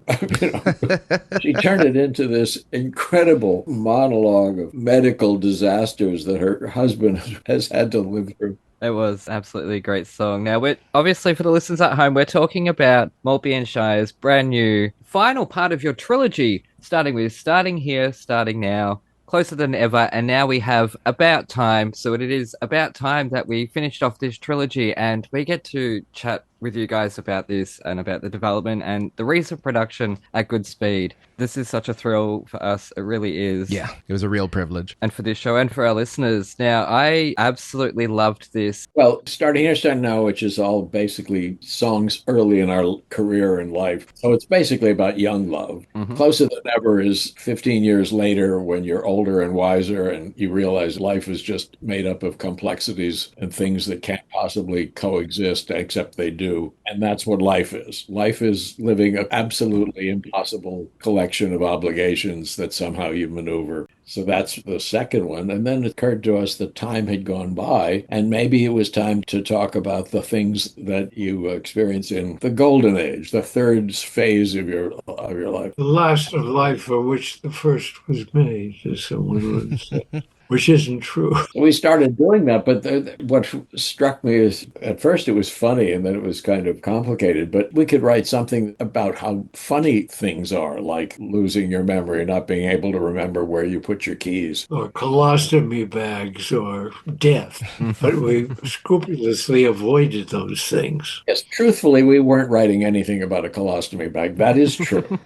She turned it into this incredible monologue of medical disasters that her husband has had to live through. It was absolutely a great song. Now, obviously, for the listeners at home, we're talking about Maltby and Shire's brand new final part of your trilogy, starting with Starting Here, Starting Now, Closer Than Ever, and now we have About Time. So it is about time that we finished off this trilogy, and we get to chat with you guys about this and about the development and the recent production at good speed. This is such a thrill for us. It really is. Yeah, it was a real privilege. And for this show and for our listeners. Now, I absolutely loved this. Well, Starting Here, Starting Now, which is all basically songs early in our career and life. So it's basically about young love. Closer Than Ever is 15 years later when you're older and wiser and you realize life is just made up of complexities and things that can't possibly coexist, except they do. And that's what life is. Life is living an absolutely impossible collection of obligations that somehow you maneuver. So that's the second one. And then it occurred to us that time had gone by, and maybe it was time to talk about the things that you experience in the golden age, the third phase of your life. The last of life for which the first was made, as someone would say. Which isn't true. We started doing that, but what struck me is at first it was funny and then it was kind of complicated, but we could write something about how funny things are, like losing your memory, not being able to remember where you put your keys. Or colostomy bags or death. But we scrupulously avoided those things. Yes, truthfully, we weren't writing anything about a colostomy bag. That is true.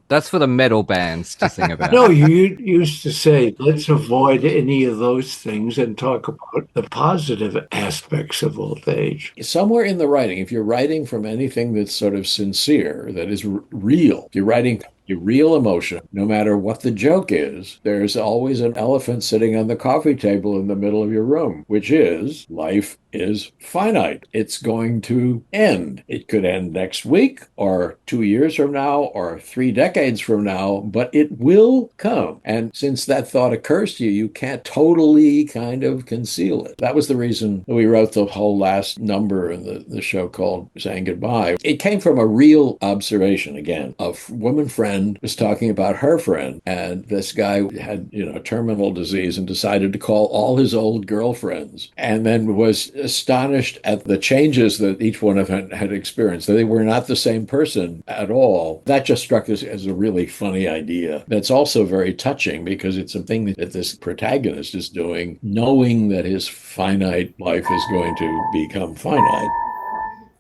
That's for the metal bands to sing about. No, you used to say, let's avoid any of those things and talk about the positive aspects of old age. Somewhere in the writing, if you're writing from anything that's sort of sincere, that is real, you're writing your real emotion, no matter what the joke is, there's always an elephant sitting on the coffee table in the middle of your room, which is life is finite. It's going to end. It could end next week or 2 years from now or 3 decades from now, but it will come. And since that thought occurs to you, you can't totally kind of conceal it. That was the reason we wrote the whole last number in the show called Saying Goodbye. It came from a real observation, again, a woman friend was talking about her friend, and this guy had, terminal disease and decided to call all his old girlfriends, and then was astonished at the changes that each one of them had experienced. They were not the same person at all. That just struck us as a really funny idea. That's also very touching because it's something that this protagonist is doing, knowing that his finite life is going to become finite.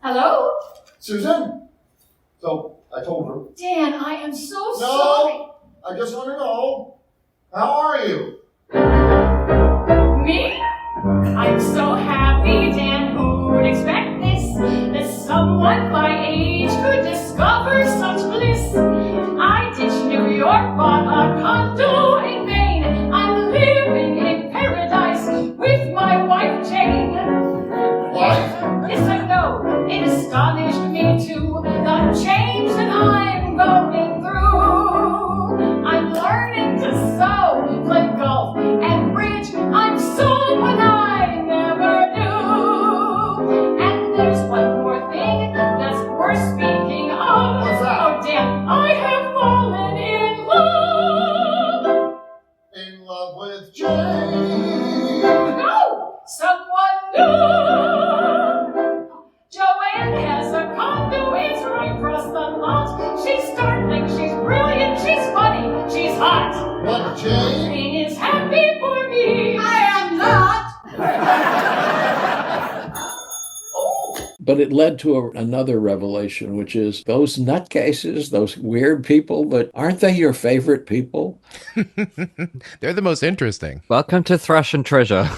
Hello? Susan? So I told her. Dan, I am so sorry. No, I just want to know, how are you? Me? I'm so happy, Dan. Who'd expect this? That someone my age could discover such bliss. I ditched New York, bought a condo in Maine. I'm living in paradise with my wife, Jane. What? Yes, I know. It astonished me too. The change that I'm going through. I'm learning to sew, play golf, and bridge. I'm someone I never knew. And there's one more thing that's worth speaking of. What's that? Oh, Dan, I have fallen in love. In love with Jane. No, someone new. Joanne has a condo, it's right across the lot. She's startling, she's brilliant, she's funny, she's hot. What, Jane? Jane is happy for me. I am not. But it led to another revelation, which is those nutcases, those weird people, but aren't they your favorite people? They're the most interesting. Welcome to Thrash and Treasure.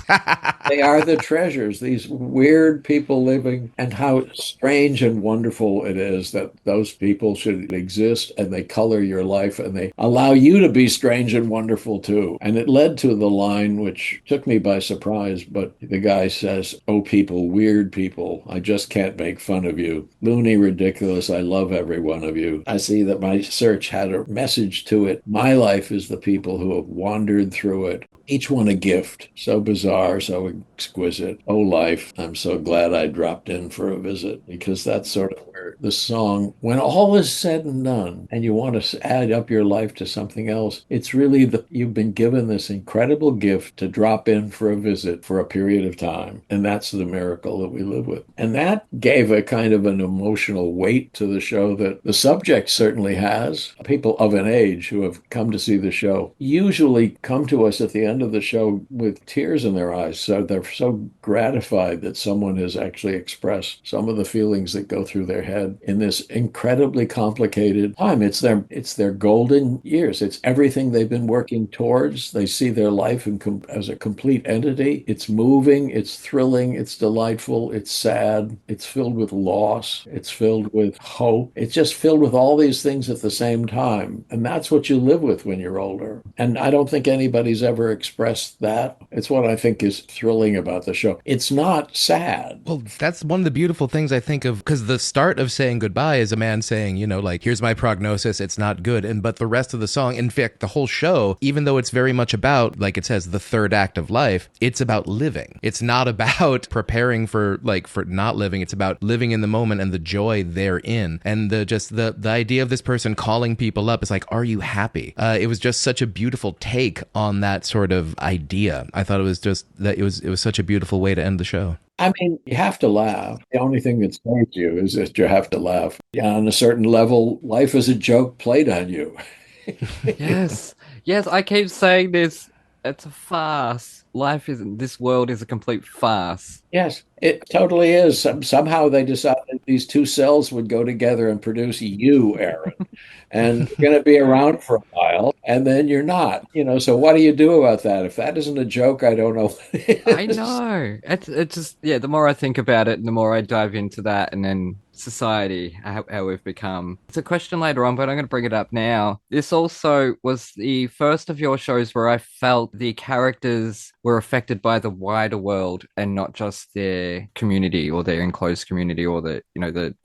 They are the treasures, these weird people living, and how strange and wonderful it is that those people should exist and they color your life and they allow you to be strange and wonderful too. And it led to the line which took me by surprise, but the guy says, "Oh, people, weird people, I just can't make fun of you. Loony, ridiculous, I love every one of you." I see that my search had a message to it. My life is the people who have wandered through it. Each one a gift, so bizarre, so exquisite. Oh, life, I'm so glad I dropped in for a visit, because that's sort of where the song, when all is said and done, and you want to add up your life to something else, it's really you've been given this incredible gift to drop in for a visit for a period of time, and that's the miracle that we live with. And that gave a kind of an emotional weight to the show that the subject certainly has. People of an age who have come to see the show usually come to us at the end end of the show with tears in their eyes. So they're so gratified that someone has actually expressed some of the feelings that go through their head in this incredibly complicated time. It's their golden years. It's everything they've been working towards. They see their life as a complete entity. It's moving, it's thrilling, it's delightful, it's sad, it's filled with loss, it's filled with hope. It's just filled with all these things at the same time. And that's what you live with when you're older. And I don't think anybody's ever expressed that. It's what I think is thrilling about the show. It's not sad. Well, that's one of the beautiful things I think of, because the start of Saying Goodbye is a man saying, you know, like, here's my prognosis, it's not good. But the rest of the song, in fact, the whole show, even though it's very much about, like it says, the third act of life, it's about living. It's not about preparing for not living. It's about living in the moment and the joy therein. And the idea of this person calling people up is like, are you happy? It was just such a beautiful take on that sort of idea. I thought it was just that it was such a beautiful way to end the show. I mean, you have to laugh. The only thing that saves you is that you have to laugh. Yeah, on a certain level, life is a joke played on you. Yes, I keep saying this. It's a farce. This world is a complete farce. Yes, it totally is. Somehow they decided these two cells would go together and produce you, Aaron. And you're going to be around for a while, and then you're not. So what do you do about that? If that isn't a joke, I don't know what it is. I know. It's just, the more I think about it, the more I dive into that, and then society, how we've become. It's a question later on, but I'm going to bring it up now. This also was the first of your shows where I felt the characters were affected by the wider world and not just their community or their enclosed community or the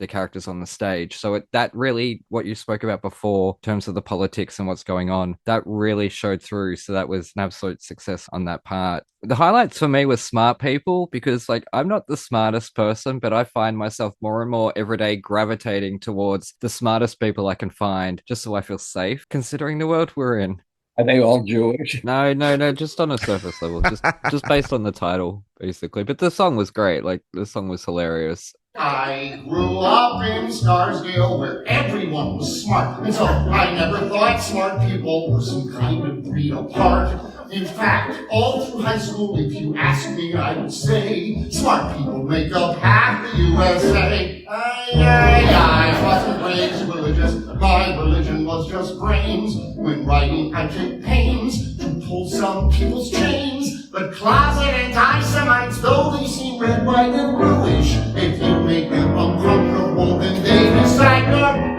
characters on the stage. So that really, what you spoke about before in terms of the politics and what's going on, that really showed through. So that was an absolute success on that part. The highlights for me were smart people, because I'm not the smartest person, but I find myself more and more every day gravitating towards the smartest people I can find, just so I feel safe considering the world we're in. Are they all Jewish? No, just on a surface level, just based on the title, basically. But the song was great. The song was hilarious. I grew up in Scarsdale where everyone was smart, and so I never thought smart people were some kind of breed apart. In fact, all through high school, if you asked me, I would say smart people make up half the USA. I wasn't raised religious, my religion was just brains. When writing, I take pains to pull some people's chains. But closet anti-Semites, though they seem red, white, and bluish, if you make them uncomfortable, then they decide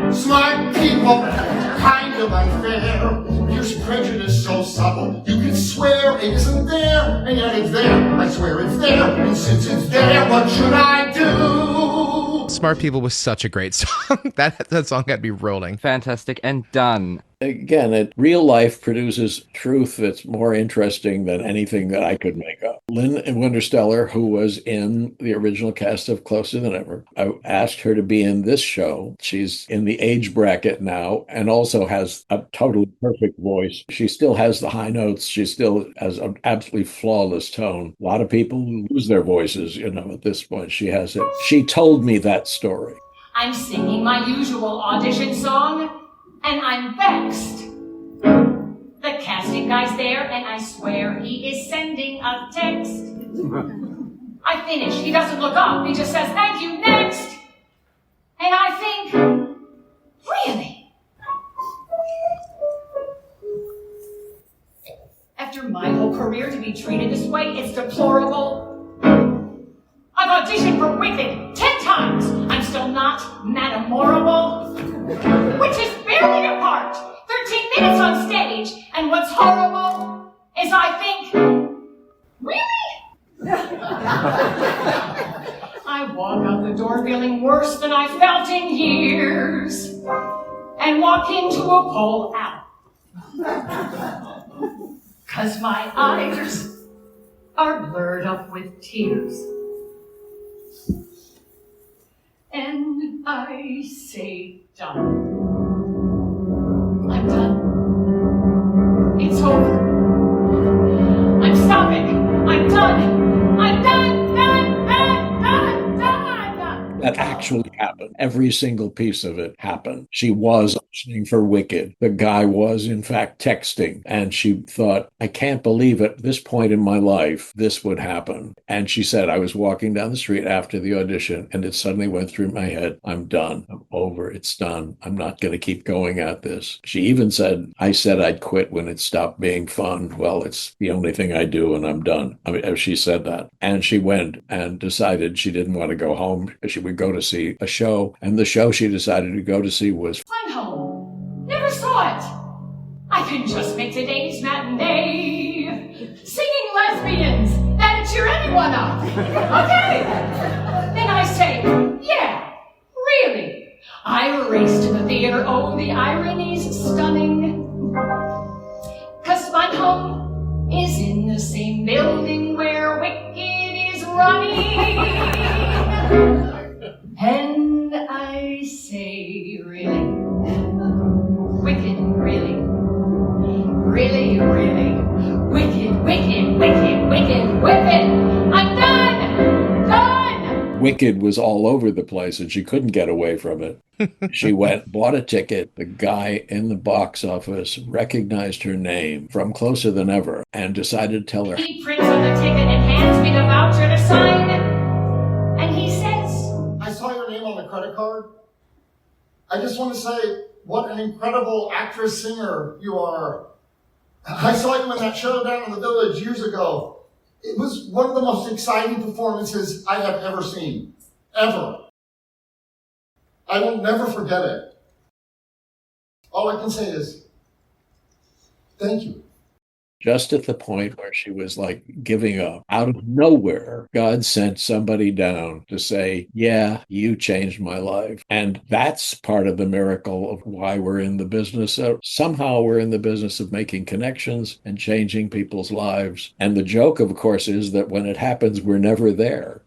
you're smart people. Kind of unfair. Here's prejudice so subtle, you can swear it isn't there, and yet it's there. I swear it's there, and since it's there, what should I do? Smart People was such a great song. that song had me rolling. Fantastic and done. Again, real life produces truth that's more interesting than anything that I could make up. Lynn Wintersteller, who was in the original cast of Closer Than Ever, I asked her to be in this show. She's in the age bracket now and also has a totally perfect voice. She still has the high notes. She still has an absolutely flawless tone. A lot of people lose their voices, at this point. She has it. She told me that story. I'm singing my usual audition song, and I'm vexed. The casting guy's there, and I swear he is sending a text. I finish. He doesn't look up. He just says, "Thank you, next." And I think, really? After my whole career to be treated this way, it's deplorable. I've auditioned for Wicked 10 times. I'm still not Madamorable, which is barely a part. 13 minutes on stage, and what's horrible is I think, really? I walk out the door feeling worse than I felt in years, and walk into a pole out. 'Cause my eyes are blurred up with tears. And I say done. I'm done. It's over. I'm stopping. I'm done. I'm done. Done. Done. Done. Done. I'm done. That actually happened. Every single piece of it happened. She was auditioning for Wicked. The guy was, in fact, texting. And she thought, I can't believe at this point in my life, this would happen. And she said, I was walking down the street after the audition, and it suddenly went through my head, I'm done. I'm over. It's done. I'm not going to keep going at this. She even said, I said I'd quit when it stopped being fun. Well, it's the only thing I do, and I'm done. I mean, she said that. And she went and decided she didn't want to go home. She would go to see a show. And the show she decided to go to see was Flying Home. Never saw it. I can just make today's matinee. Singing lesbians. That'd cheer anyone up. Okay. Then I say, yeah, really. I race to the theater. Oh, the irony's stunning. 'Cause Flying Home is in the same building where Wicked is running. And I say, really? Wicked, really? Really, really? Wicked, wicked, wicked, wicked, wicked! I'm done! Done! Wicked was all over the place, and she couldn't get away from it. She went, bought a ticket. The guy in the box office recognized her name from Closer Than Ever and decided to tell her. He prints on the ticket and hands me the voucher to sign. And he says, I saw your name on the credit card. I just want to say what an incredible actress singer you are. I saw you in that show down in the Village years ago. It was one of the most exciting performances I have ever seen. Ever. I will never forget it. All I can say is, thank you. Just at the point where she was like giving up, out of nowhere, God sent somebody down to say, yeah, you changed my life. And that's part of the miracle of why we're in the business. Somehow we're in the business of making connections and changing people's lives. And the joke, of course, is that when it happens, we're never there.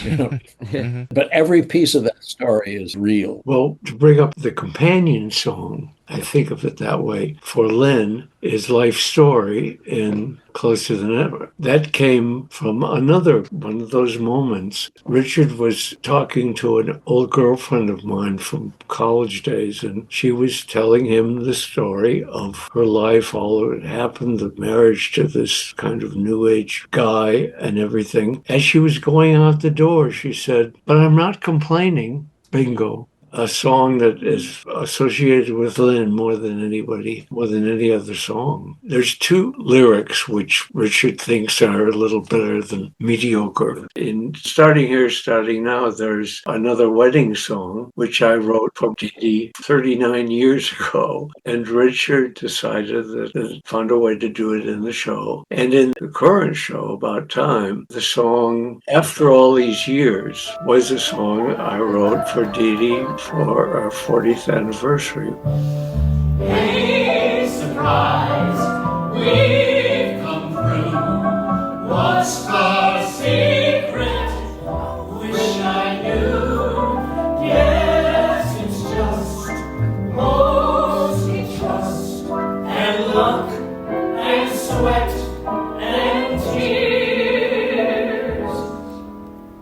You know? But every piece of that story is real. Well, to bring up the companion song, I think of it that way, for Lynn, is Life Story in Closer Than Ever. That came from another one of those moments. Richard was talking to an old girlfriend of mine from college days, and she was telling him the story of her life, all that happened, the marriage to this kind of new age guy and everything. As she was going out the door, she said, but I'm not complaining. Bingo. A song that is associated with Lynn more than anybody, more than any other song. There's two lyrics which Richard thinks are a little better than mediocre. In Starting Here, Starting Now, there's another wedding song, which I wrote for Dee Dee 39 years ago. And Richard decided that found a way to do it in the show. And in the current show, About Time, the song After All These Years was a song I wrote for Dee Dee for our 40th anniversary. Hey, surprise, we've come through. What's the secret? Wish I knew. Yes, it's just mostly trust and luck and sweat and tears.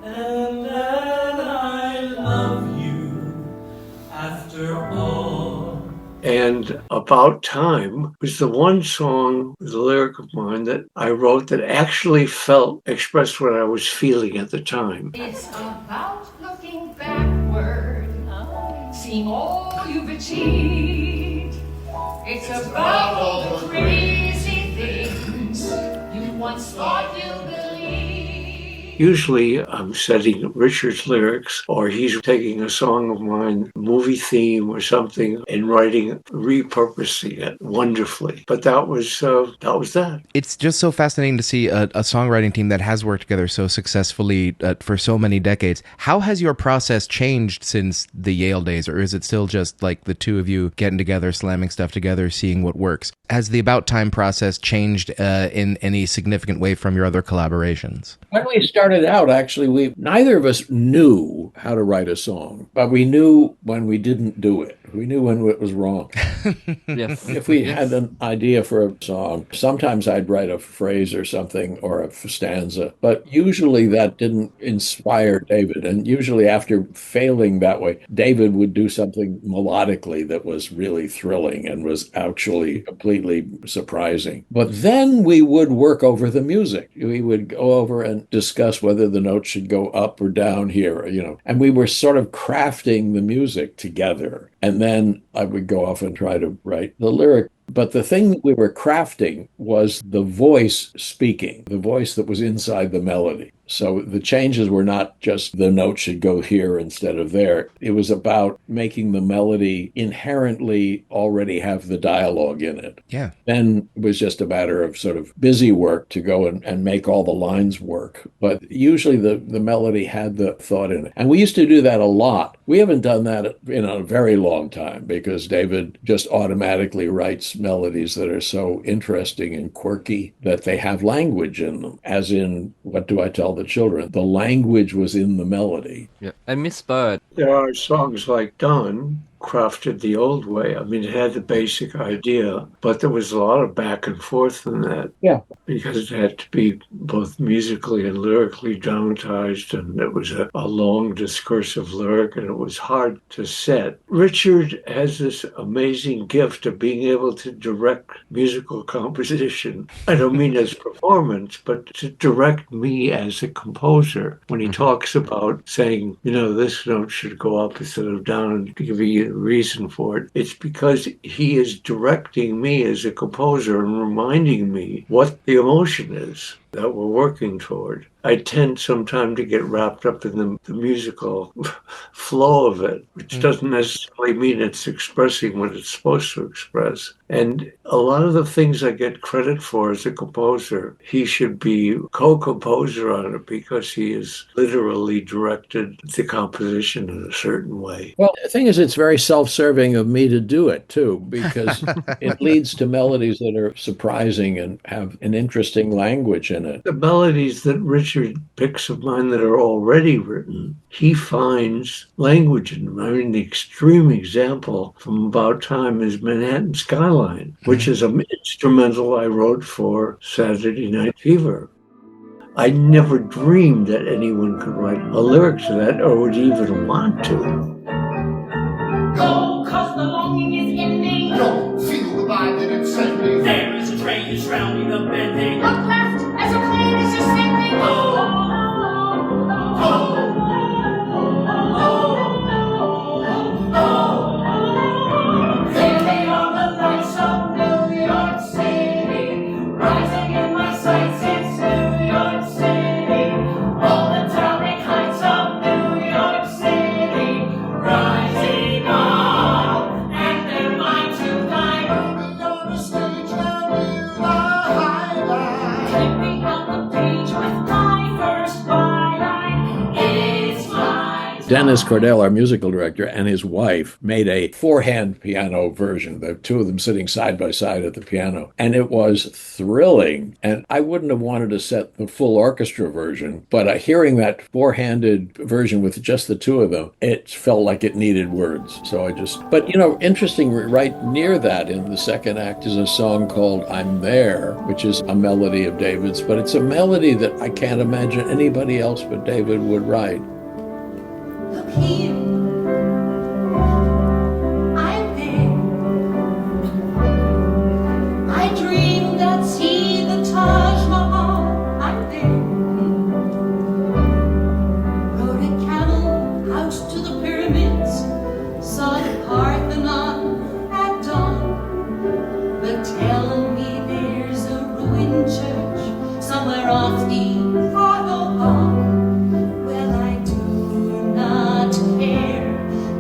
And then I love you. After all. And About Time was the one song, the lyric of mine, that I wrote that actually expressed what I was feeling at the time. it's about looking backward, seeing all you've achieved. It's about all the crazy things you once thought you believed. Usually I'm setting Richard's lyrics, or he's taking a song of mine, movie theme or something, and repurposing it wonderfully. But that was that. It's just so fascinating to see a songwriting team that has worked together so successfully for so many decades. How has your process changed since the Yale days, or is it still just like the two of you getting together, slamming stuff together, seeing what works? Has the About Time process changed in any significant way from your other collaborations? When we started started out, actually, neither of us knew how to write a song, but we knew when we didn't do it. We knew when it was wrong. Yes. If we Yes. had an idea for a song, sometimes I'd write a phrase or something or a stanza, but usually that didn't inspire David. And usually after failing that way, David would do something melodically that was really thrilling and was actually completely surprising. But then we would work over the music. We would go over and discuss whether the notes should go up or down here, and we were sort of crafting the music together. And then I would go off and try to write the lyric. But the thing that we were crafting was the voice speaking, the voice that was inside the melody. So the changes were not just the note should go here instead of there. It was about making the melody inherently already have the dialogue in it. Yeah. Then it was just a matter of sort of busy work to go and make all the lines work. But usually the melody had the thought in it. And we used to do that a lot. We haven't done that in a very long time because David just automatically writes melodies that are so interesting and quirky that they have language in them. As in, what do I tell the children? The language was in the melody. Yeah. And Miss Bird. There are songs like Dawn, crafted the old way. I mean, it had the basic idea, but there was a lot of back and forth in that. Yeah. Because it had to be both musically and lyrically dramatized, and it was a long discursive lyric, and it was hard to set. Richard has this amazing gift of being able to direct musical composition. I don't mean as performance, but to direct me as a composer. When he talks about saying, this note should go up instead of down, and give you a reason for it, it's because he is directing me as a composer and reminding me what the emotion is that we're working toward. I tend sometimes to get wrapped up in the musical flow of it, which doesn't necessarily mean it's expressing what it's supposed to express. And a lot of the things I get credit for as a composer, he should be co-composer on it because he has literally directed the composition in a certain way. Well, the thing is, it's very self-serving of me to do it, too, because it leads to melodies that are surprising and have an interesting language in it. The melodies that Richard picks of mine that are already written, he finds language in them. I mean, the extreme example from About Time is Manhattan Skyline, which is an instrumental I wrote for Saturday Night Fever. I never dreamed that anyone could write a lyric to that or would even want to. Go, 'cause the longing is ending. Don't feel the vibe that it's sending. There is a train that's rounding the bending. Look left as a plane is descending. Oh, oh, There they are, the lights of New York City, rising in my sights. It's New York City. All the towering heights of New York City, rising up, and they're mine to climb. Moving on the stage now near the highlight. Flipping out the page with my first byline. It's mine. Dennis Cordell, our musical director, and his wife made a four-hand piano version, the two of them sitting side by side at the piano. And it was thrilling. And I wouldn't have wanted to set the full orchestra version, but hearing that four-handed version with just the two of them, it felt like it needed words. But interesting, right near that in the second act is a song called I'm There, which is a melody of David's, but it's a melody that I can't imagine anybody else but David would write. Look here, I'm there. I dreamed I'd see the Taj Mahal. I'm there. Rode a camel out to the pyramids, saw the Parthenon at dawn. But tell me there's a ruined church somewhere off the Autobahn. Well, I do not care.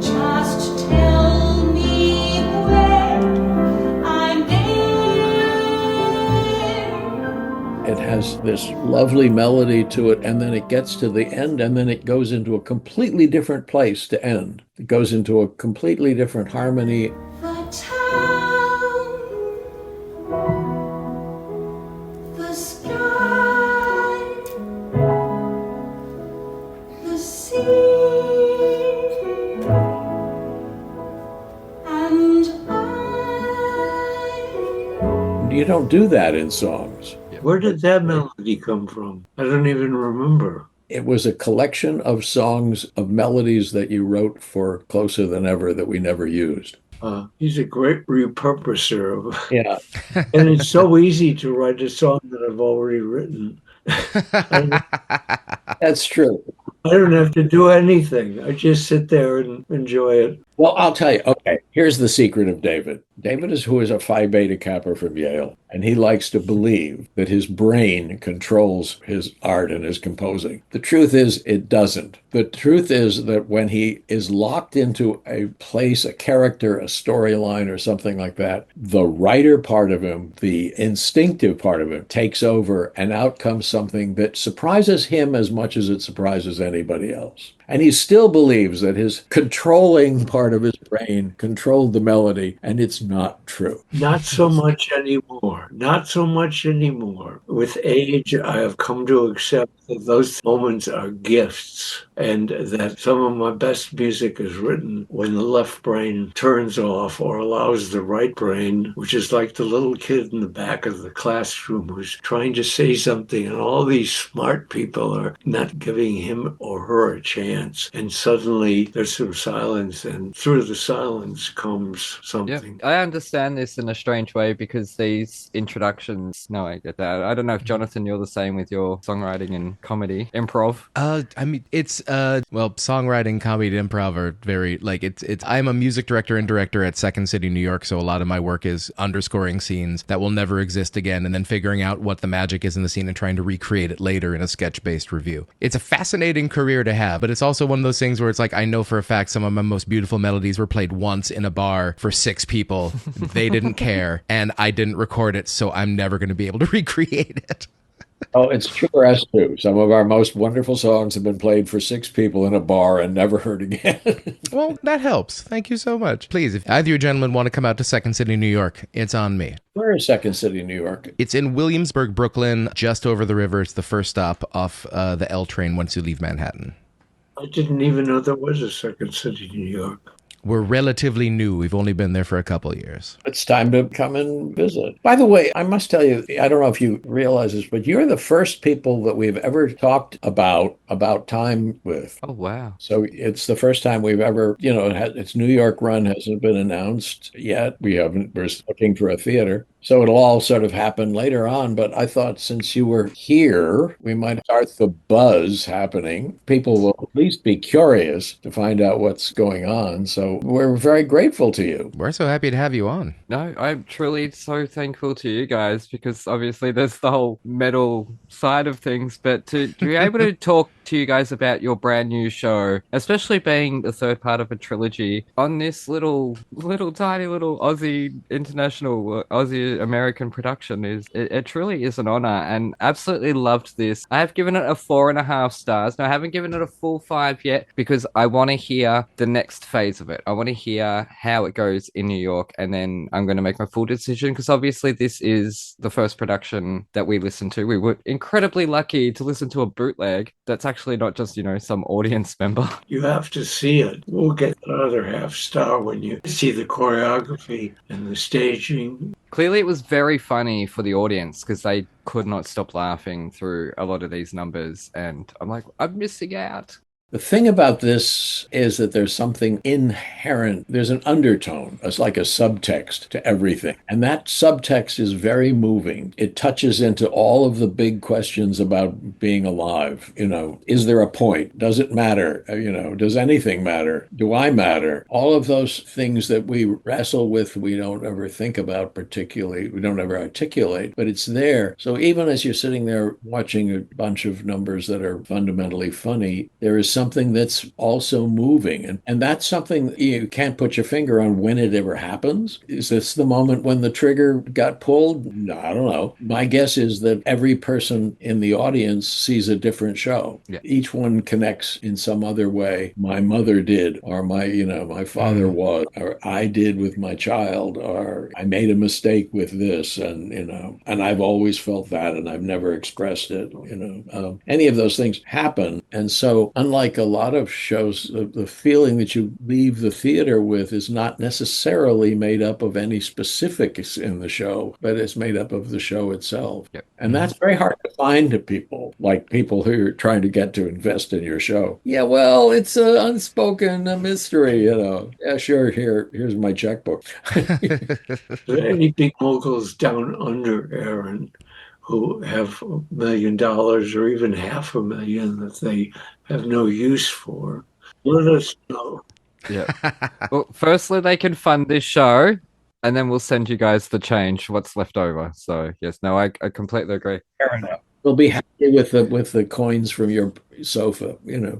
Just tell me where. I'm there. It has this lovely melody to it, and then it gets to the end, and then it goes into a completely different place to end. It goes into a completely different harmony. The town, the sky, don't do that in songs. Where did that melody come from? I don't even remember. It was a collection of songs, of melodies that you wrote for Closer Than Ever that we never used. He's a great repurposer. Yeah. And it's so easy to write a song that I've already written. That's true. I don't have to do anything. I just sit there and enjoy it. Well, I'll tell you. Okay, here's the secret of David. David is who is a Phi Beta Kappa from Yale, and he likes to believe that his brain controls his art and his composing. The truth is, it doesn't. The truth is that when he is locked into a place, a character, a storyline, or something like that, the writer part of him, the instinctive part of him, takes over, and out comes something that surprises him as much as it surprises anybody else. And he still believes that his controlling part of his brain controlled the melody, and it's not true. Not so much anymore. Not so much anymore. With age, I have come to accept that those moments are gifts, and that some of my best music is written when the left brain turns off or allows the right brain, which is like the little kid in the back of the classroom who's trying to say something, and all these smart people are not giving him or her a chance. And suddenly there's some silence, and through the silence comes something. Yeah, I understand this in a strange way because these introductions, no, I get that. I don't know if Jonathan, you're the same with your songwriting and comedy, improv. I mean, it's well, songwriting, comedy, improv are very it's I'm a music director and director at Second City, New York, so a lot of my work is underscoring scenes that will never exist again, and then figuring out what the magic is in the scene and trying to recreate it later in a sketch-based review. It's a fascinating career to have, but it's also one of those things where it's like, I know for a fact some of my most beautiful melodies were played once in a bar for 6 people. They didn't care, and I didn't record it, so I'm never going to be able to recreate it. Oh, it's true for us too. Some of our most wonderful songs have been played for 6 people in a bar and never heard again. Well, that helps. Thank you so much. Please, if either of you gentlemen want to come out to Second City, New York, it's on me. Where is Second City, New York? It's in Williamsburg, Brooklyn, just over the river. It's the first stop off the L train once you leave Manhattan. I didn't even know there was a Second City, New York. We're relatively new. We've only been there for a couple of years. It's time to come and visit. By the way, I must tell you, I don't know if you realize this, but you're the first people that we've ever talked about time with. Oh, wow. So it's the first time we've ever, its New York run hasn't been announced yet. We're looking for a theater. So it'll all sort of happen later on. But I thought since you were here, we might start the buzz happening. People will at least be curious to find out what's going on. So we're very grateful to you. We're so happy to have you on. No, I'm truly so thankful to you guys because obviously there's the whole metal side of things. But to be able to talk to you guys about your brand new show, especially being the third part of a trilogy on this little tiny little Aussie international Aussie American production, it truly is an honor, and absolutely loved this. I have given it a 4.5 stars. No, I haven't given it a full 5 yet because I want to hear the next phase of it. I want to hear how it goes in New York, and then I'm going to make my full decision because obviously this is the first production that we listened to. We were incredibly lucky to listen to a bootleg that's actually not just, some audience member. You have to see it. We'll get another half star when you see the choreography and the staging. Clearly, it was very funny for the audience because they could not stop laughing through a lot of these numbers. And I'm like, I'm missing out. The thing about this is that there's something inherent. There's an undertone. It's like a subtext to everything. And that subtext is very moving. It touches into all of the big questions about being alive. Is there a point? Does it matter? Does anything matter? Do I matter? All of those things that we wrestle with, we don't ever think about particularly. We don't ever articulate, but it's there. So even as you're sitting there watching a bunch of numbers that are fundamentally funny, there is something that's also moving. And that's something you can't put your finger on when it ever happens. Is this the moment when the trigger got pulled? No, I don't know. My guess is that every person in the audience sees a different show. Yeah. Each one connects in some other way. My mother did, or my father was, or I did with my child, or I made a mistake with this. And I've always felt that, and I've never expressed it. Any of those things happen. And so unlike like a lot of shows, the feeling that you leave the theater with is not necessarily made up of any specifics in the show, but it's made up of the show itself. Yep. And that's very hard to find to people, like people who are trying to get to invest in your show. Yeah, well, it's an unspoken mystery, you know. Yeah, sure, here's my checkbook. Are there any big moguls down under, Aaron, who have $1 million or even $500,000 that they have no use for? Let us know. Yeah. Well, firstly, they can fund this show, and then we'll send you guys the change, what's left over. So yes, no, I completely agree. Fair enough. We'll be happy with the coins from your sofa, you know.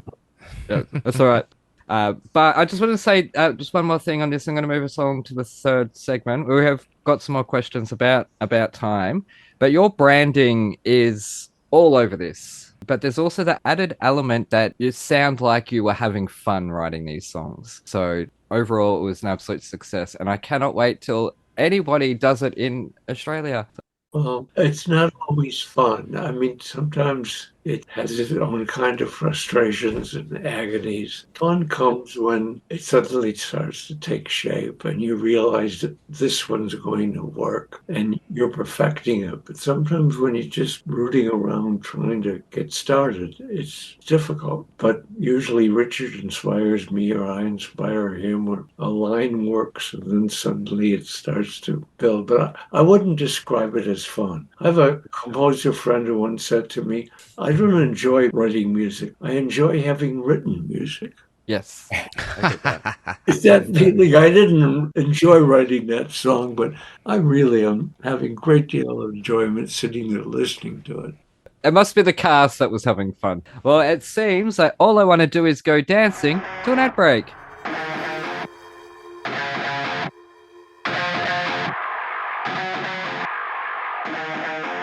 Yeah, that's all right. But I just want to say just one more thing on this. I'm going to move us along to the third segment. We have got some more questions about time, but your branding is all over this. But there's also the added element that you sound like you were having fun writing these songs. So overall, it was an absolute success, and I cannot wait till anybody does it in Australia. Well, it's not always fun. I mean, sometimes it has its own kind of frustrations and agonies. Fun comes when it suddenly starts to take shape and you realize that this one's going to work and you're perfecting it. But sometimes when you're just rooting around trying to get started, it's difficult. But usually Richard inspires me or I inspire him or a line works and then suddenly it starts to build. But I wouldn't describe it as fun. I have a composer friend who once said to me, I don't enjoy writing music. I enjoy having written music. Yes. I get that. Is that feeling? I didn't enjoy writing that song, but I really am having a great deal of enjoyment sitting there listening to it. It must be the cast that was having fun. Well, it seems that all I want to do is go dancing to an ad break.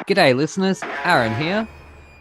G'day, listeners. Aaron here.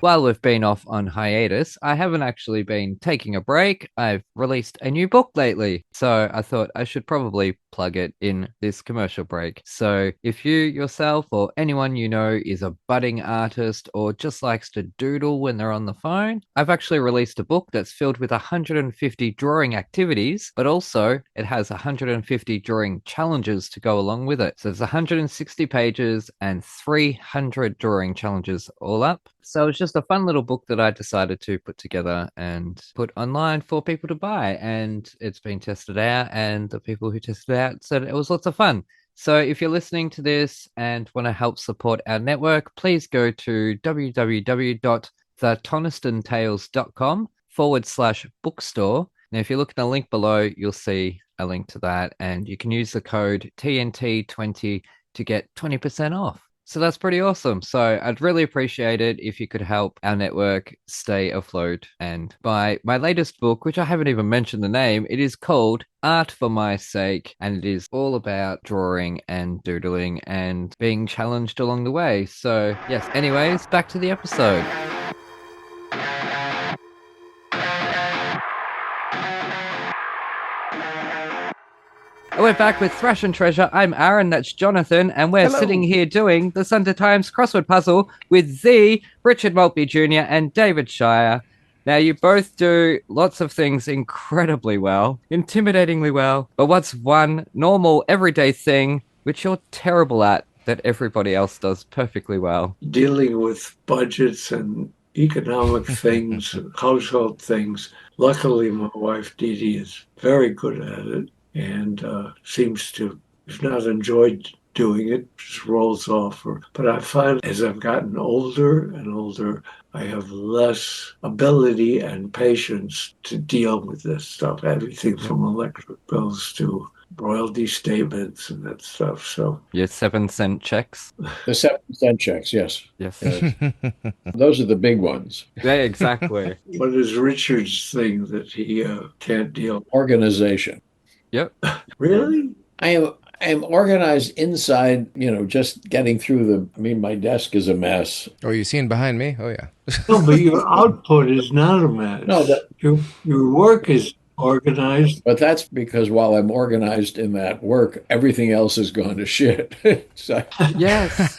While we've been off on hiatus, I haven't actually been taking a break. I've released a new book lately, so I thought I should probably plug it in this commercial break. So if you yourself or anyone you know is a budding artist or just likes to doodle when they're on the phone, I've actually released a book that's filled with 150 drawing activities, but also it has 150 drawing challenges to go along with it. So there's 160 pages and 300 drawing challenges all up. So it's just a fun little book that I decided to put together and put online for people to buy. And it's been tested out, and the people who tested it out said it was lots of fun. So if you're listening to this and want to help support our network, please go to www.thetonistantales.com/bookstore. Now, if you look at the link below, you'll see a link to that, and you can use the code TNT20 to get 20% off. So that's pretty awesome. So I'd really appreciate it if you could help our network stay afloat and buy my latest book, which I haven't even mentioned the name. It is called Art for My Sake, and it is all about drawing and doodling and being challenged along the way. So yes, anyways, back to the episode. We're back with Thrash and Treasure. I'm Aaron, that's Jonathan, and we're sitting here doing the Sunday Times crossword puzzle with the Richard Maltby Jr. and David Shire. Now, you both do lots of things incredibly well, intimidatingly well, but what's one normal, everyday thing which you're terrible at that everybody else does perfectly well? Dealing with budgets and economic things, household things. Luckily, my wife, Dee Dee, is very good at it. And seems to, if not enjoyed doing it, just rolls off. But I find as I've gotten older and older, I have less ability and patience to deal with this stuff, everything from electric bills to royalty statements and that stuff. So your 7-cent checks? The 7-cent checks, yes. Yes. Those are the big ones. Yeah, exactly. What is Richard's thing that he can't deal? Organization. Yep. Really? I am organized inside, just getting through my desk is a mess. Oh, you seen behind me? Oh, yeah. No, but your output is not a mess. No, your work is organized. But that's because while I'm organized in that work, everything else has gone to shit. So, yes.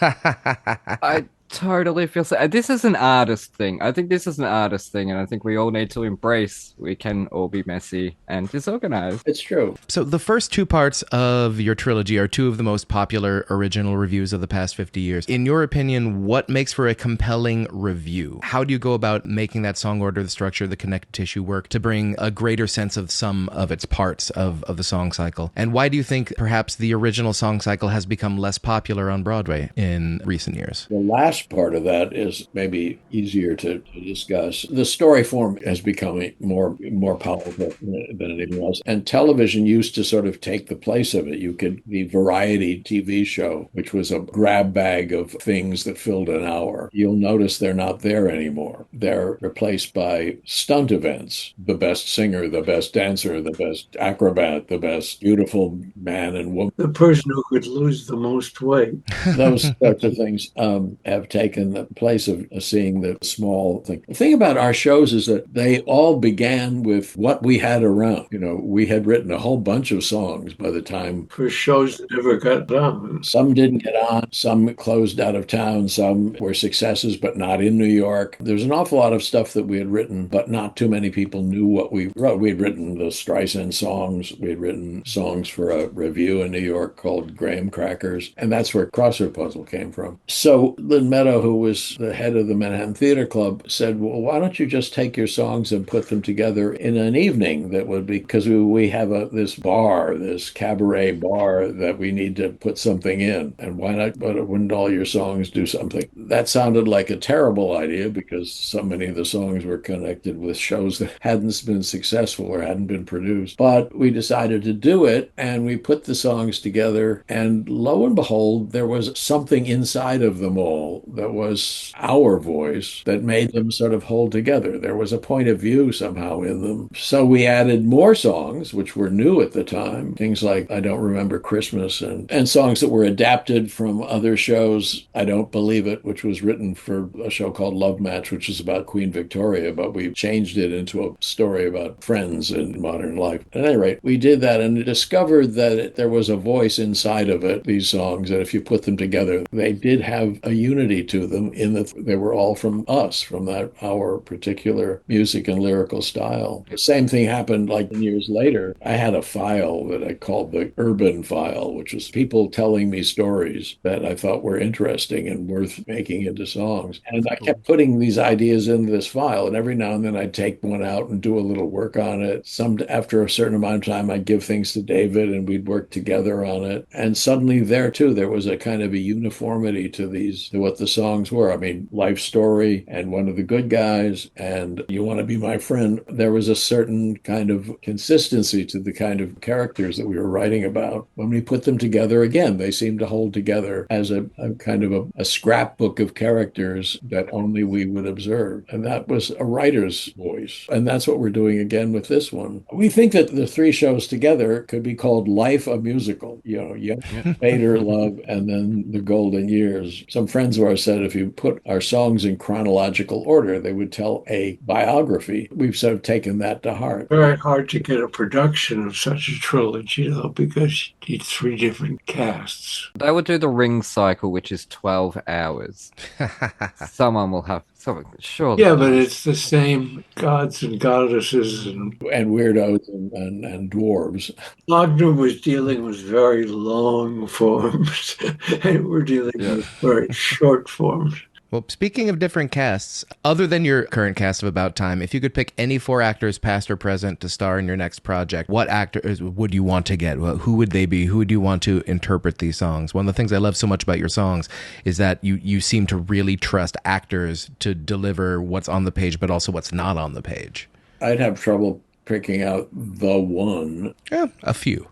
totally feel so. This is an artist thing. I think this is an artist thing, and I think we all need to embrace we can all be messy and disorganized. It's true. So the first two parts of your trilogy are two of the most popular original reviews of the past 50 years. In your opinion, what makes for a compelling review? How do you go about making that song order, the structure, the connective tissue work to bring a greater sense of some of its parts of the song cycle? And why do you think perhaps the original song cycle has become less popular on Broadway in recent years? The last part of that is maybe easier to discuss. The story form has become more powerful than anything else. And television used to sort of take the place of it. You could, the variety TV show, which was a grab bag of things that filled an hour. You'll notice they're not there anymore. They're replaced by stunt events. The best singer, the best dancer, the best acrobat, the best beautiful man and woman. The person who could lose the most weight. Those sorts of things have taken the place of seeing the small thing. The thing about our shows is that they all began with what we had around. You know, we had written a whole bunch of songs by the time. For shows that never got done. Some didn't get on, some closed out of town, some were successes, but not in New York. There's an awful lot of stuff that we had written, but not too many people knew what we wrote. We had written the Streisand songs. We had written songs for a revue in New York called Graham Crackers, and that's where Crossword Puzzle came from. So Lynn Meadow, who was the head of the Manhattan Theater Club, said, well, why don't you just take your songs and put them together in an evening that would be, because we have this bar, this cabaret bar that we need to put something in. And why not, but wouldn't all your songs do something? That sounded like a terrible idea because so many of the songs were connected with shows that hadn't been successful or hadn't been produced. But we decided to do it, and we put the songs together, and lo and behold, there was something inside of them all that was our voice that made them sort of hold together. There was a point of view somehow in them. So we added more songs, which were new at the time, things like I Don't Remember Christmas, and songs that were adapted from other shows. I Don't Believe It, which was written for a show called Love Match, which is about Queen Victoria, but we changed it into a story about friends in modern life. At any rate, we did that and discovered that there was a voice inside of it, these songs, that if you put them together, they did have a unity to them in that they were all from us, from our particular music and lyrical style. The same thing happened like years later. I had a file that I called the Urban File, which was people telling me stories that I thought were interesting and worth making into songs. And I kept putting these ideas into this file, and every now and then I'd take one out and do a little work on it. After a certain amount of time, I'd give things to David and we'd work together on it. And suddenly there too, there was a kind of a uniformity to what the songs were. I mean, Life Story and One of the Good Guys and You Want to Be My Friend. There was a certain kind of consistency to the kind of characters that we were writing about. When we put them together again, they seemed to hold together as a kind of a scrapbook of characters that only we would observe. And that was a writer's voice. And that's what we're doing again with this one. We think that the three shows together could be called Life a Musical. You know, Young, Vader, Love, and then The Golden Years. Some friends of ours said if you put our songs in chronological order, they would tell a biography. We've sort of taken that to heart. Very hard to get a production of such a trilogy, though, because you need three different casts. They would do the ring cycle, which is 12 hours. Someone will have something, surely. Yeah, but it's the same gods and goddesses and weirdos and dwarves. Wagner was dealing with very long forms, and we're dealing with very short forms. Well, speaking of different casts, other than your current cast of About Time, if you could pick any four actors, past or present, to star in your next project, what actors would you want to get? Who would they be? Who would you want to interpret these songs? One of the things I love so much about your songs is that you seem to really trust actors to deliver what's on the page, but also what's not on the page. I'd have trouble picking out the one. Yeah, a few.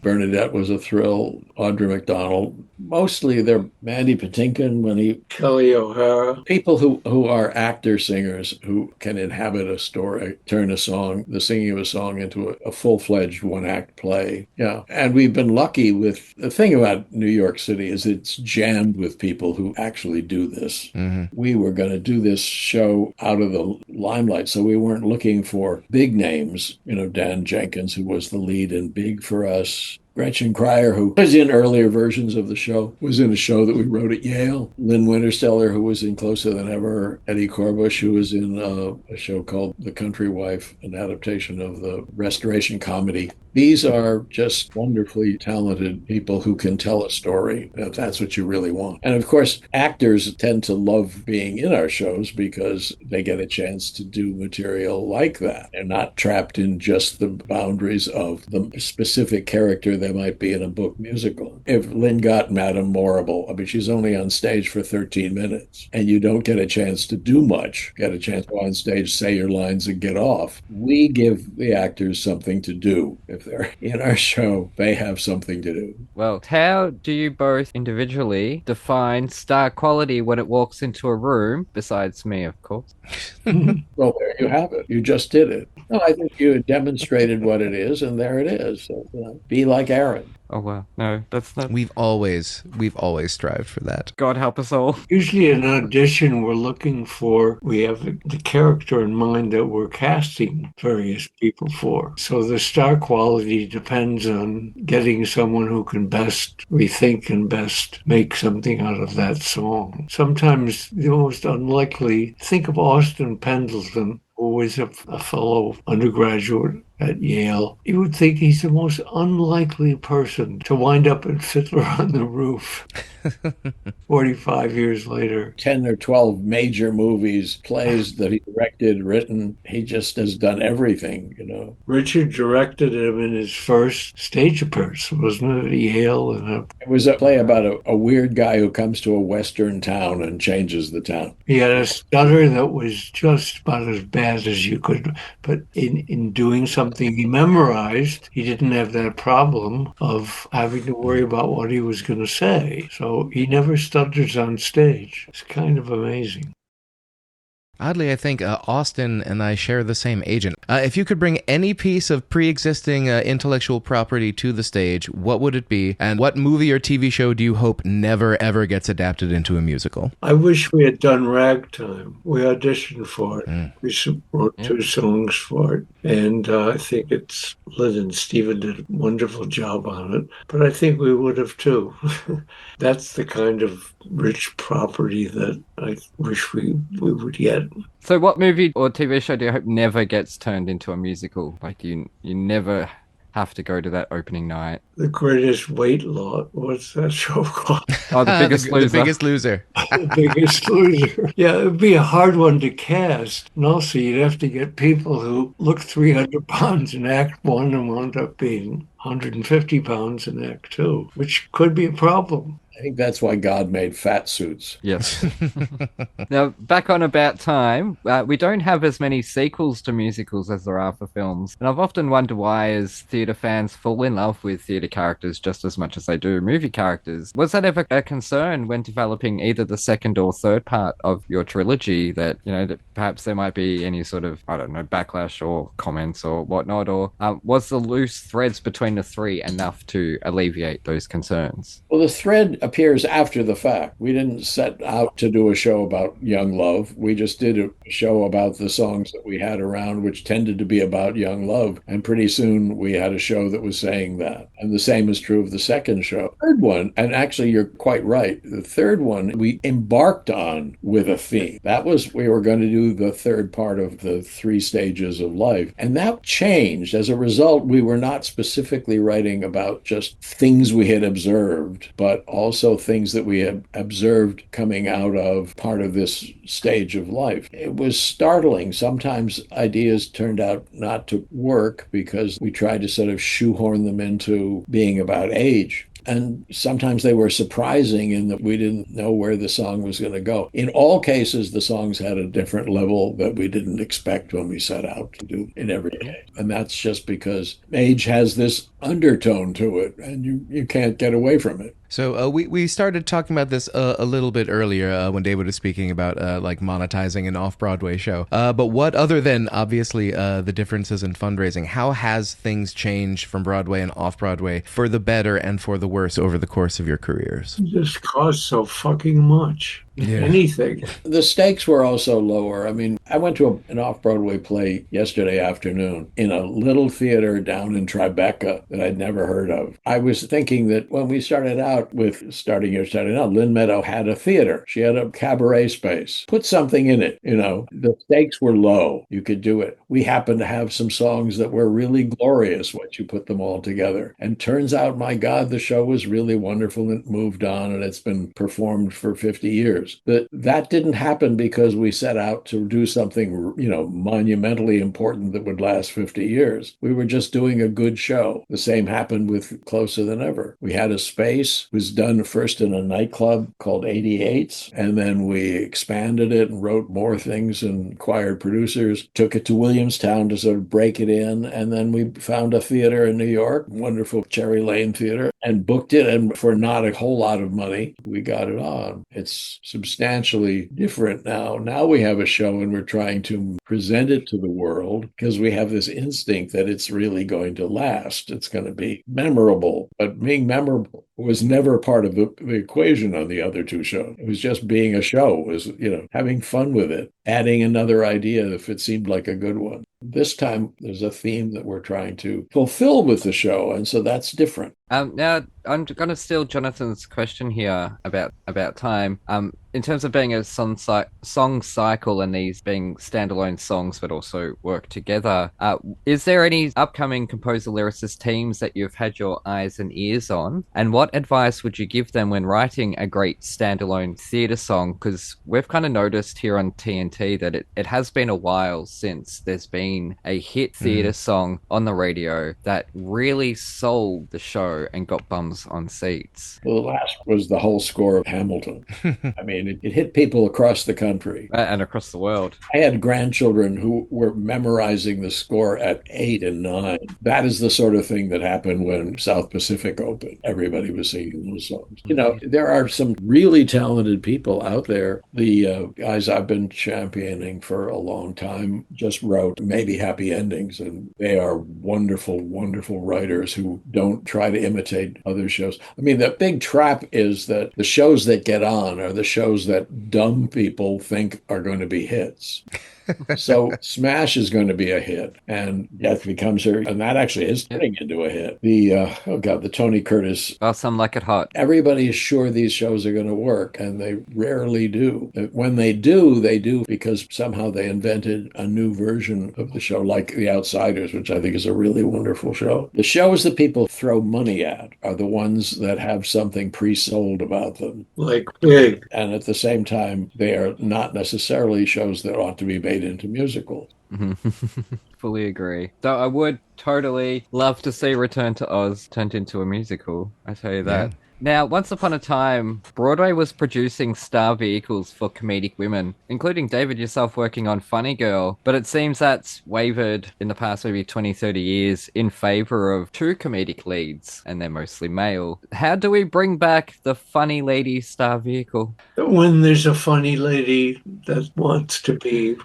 Bernadette was a thrill. Audra McDonald. Mostly they're Mandy Patinkin, Kelly O'Hara. People who are actor-singers who can inhabit a story, turn a song, the singing of a song into a full-fledged one-act play. Yeah. And we've been lucky with, the thing about New York City is it's jammed with people who actually do this. Mm-hmm. We were going to do this show out of the limelight, so we weren't looking for big names. You know, Dan Jenkins, who was the lead in Big for us, Gretchen Cryer, who was in earlier versions of the show, was in a show that we wrote at Yale. Lynn Wintersteller, who was in Closer Than Ever. Eddie Corbush, who was in a show called The Country Wife, an adaptation of the Restoration comedy. These are just wonderfully talented people who can tell a story, if that's what you really want. And of course, actors tend to love being in our shows because they get a chance to do material like that. They're not trapped in just the boundaries of the specific character they might be in a book musical. If Lynn got Madame Morrible, I mean, she's only on stage for 13 minutes, and you don't get a chance to do much, get a chance to go on stage, say your lines, and get off. We give the actors something to do. If they're in our show, they have something to do. Well, how do you both individually define star quality when it walks into a room, besides me, of course? Well, there you have it. You just did it. No, I think you demonstrated what it is, and there it is. So, be like Aaron. Oh, well, no, that's not... We've always strived for that. God help us all. Usually in an audition, we have the character in mind that we're casting various people for. So the star quality depends on getting someone who can best rethink and best make something out of that song. Sometimes the most unlikely, think of Austin Pendleton, who was a fellow undergraduate at Yale. You would think he's the most unlikely person to wind up in Fiddler on the Roof 45 years later. 10 or 12 major movies, plays that he directed, written. He just has done everything, Richard directed him in his first stage appearance, wasn't it, at Yale? It was a play about a weird guy who comes to a western town and changes the town. He had a stutter that was just about as bad as you could, but in doing something he memorized, he didn't have that problem of having to worry about what he was going to say. So he never stutters on stage. It's kind of amazing. Oddly, I think Austin and I share the same agent. If you could bring any piece of pre-existing intellectual property to the stage, what would it be? And what movie or TV show do you hope never, ever gets adapted into a musical? I wish we had done Ragtime. We auditioned for it. We wrote 2 songs for it. And I think Lynn and Stephen did a wonderful job on it. But I think we would have too. That's the kind of rich property that I wish we would get. So what movie or TV show do you hope never gets turned into a musical? Like you never have to go to that opening night. The Greatest Weight Loss. What's that show called? Oh, The Biggest Loser. The Biggest Loser. The Biggest Loser. Yeah, it would be a hard one to cast. And also, you'd have to get people who look 300 pounds in Act 1 and wound up being 150 pounds in Act 2, which could be a problem. I think that's why God made fat suits. Yes. Now, back on About Time, we don't have as many sequels to musicals as there are for films. And I've often wondered why, as theatre fans, fall in love with theatre characters just as much as they do movie characters. Was that ever a concern when developing either the second or third part of your trilogy that, that perhaps there might be any sort of, backlash or comments or whatnot? Or was the loose threads between the 3 enough to alleviate those concerns? Well, the thread appears after the fact. We didn't set out to do a show about young love. We just did a show about the songs that we had around, which tended to be about young love. And pretty soon we had a show that was saying that. And the same is true of the second show. Third one, and actually you're quite right, the third one we embarked on with a theme. That was, we were going to do the third part of the 3 stages of life. And that changed. As a result, we were not specifically writing about just things we had observed, but also things that we had observed coming out of part of this stage of life. It was startling. Sometimes ideas turned out not to work because we tried to sort of shoehorn them into being about age. And sometimes they were surprising in that we didn't know where the song was going to go. In all cases, the songs had a different level that we didn't expect when we set out to do in every case. And that's just because age has this undertone to it, and you can't get away from it. So we started talking about this a little bit earlier when David was speaking about like monetizing an off-Broadway show. But what, other than obviously the differences in fundraising, how has things changed from Broadway and off-Broadway for the better and for the worse over the course of your careers? It just costs so fucking much. anything. The stakes were also lower. I mean, I went to an off-Broadway play yesterday afternoon in a little theater down in Tribeca that I'd never heard of. I was thinking that when we started out with Starting Here, Starting Out, Lynn Meadow had a theater. She had a cabaret space. Put something in it, you know. The stakes were low. You could do it. We happened to have some songs that were really glorious once you put them all together. And turns out, my God, the show was really wonderful and it moved on and it's been performed for 50 years. That didn't happen because we set out to do something, you know, monumentally important that would last 50 years. We were just doing a good show. The same happened with Closer Than Ever. We had a space, it was done first in a nightclub called 88's, and then we expanded it and wrote more things and acquired producers, took it to Williamstown to sort of break it in, and then we found a theater in New York, wonderful Cherry Lane Theater, and booked it, and for not a whole lot of money, we got it on. It's substantially different now. Now we have a show and we're trying to present it to the world because we have this instinct that it's really going to last. It's going to be memorable, but being memorable was never part of the equation on the other two shows. It was just being a show, it was, you know, having fun with it, adding another idea if it seemed like a good one. This time there's a theme that we're trying to fulfill with the show, and so that's different. Now I'm going to steal Jonathan's question here about time. In terms of being a song cycle and these being standalone songs but also work together, is there any upcoming composer lyricist teams that you've had your eyes and ears on? And what advice would you give them when writing a great standalone theatre song? Because we've kind of noticed here on TNT that it has been a while since there's been a hit theatre song on the radio that really sold the show and got bums on seats. Well, the last was the whole score of Hamilton. I mean, it hit people across the country. And across the world. I had grandchildren who were memorizing the score at 8 and 9. That is the sort of thing that happened when South Pacific opened. Everybody was singing those songs. You know, there are some really talented people out there. The guys I've been championing for a long time just wrote Maybe Happy Endings, and they are wonderful, wonderful writers who don't try to imitate other shows. I mean, the big trap is that the shows that get on are the shows that dumb people think are going to be hits. So Smash is going to be a hit, and Death Becomes Her, and that actually is turning into a hit. The Tony Curtis. Some Like It Hot. Everybody is sure these shows are going to work, and they rarely do. When they do because somehow they invented a new version of the show, like The Outsiders, which I think is a really wonderful show. The shows that people throw money at are the ones that have something pre-sold about them. Like Pig. And at the same time, they are not necessarily shows that ought to be made into musicals. Fully agree. Though I would totally love to see Return to Oz turned into a musical. I tell you that. Yeah. Now, once upon a time, Broadway was producing star vehicles for comedic women, including David yourself working on Funny Girl, but it seems that's wavered in the past maybe 20, 30 years in favor of two comedic leads, and they're mostly male. How do we bring back the funny lady star vehicle? When there's a funny lady that wants to be,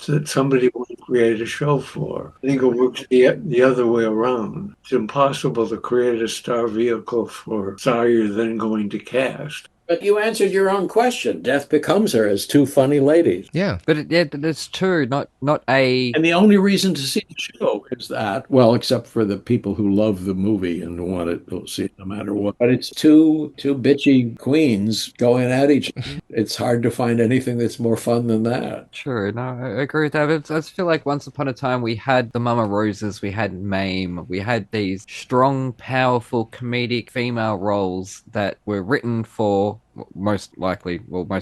that somebody wants to create a show for, I think it works the other way around. It's impossible to create a star vehicle for star you're then going to cast. But you answered your own question. Death Becomes Her as two funny ladies. Yeah. But it's two, not a... And the only reason to see the show is that, well, except for the people who love the movie and want to see it no matter what. But it's two bitchy queens going at each other. It's hard to find anything that's more fun than that. Sure. No, I agree with that. I just feel like once upon a time we had the Mama Roses, we had Mame, we had these strong, powerful, comedic female roles that were written for... most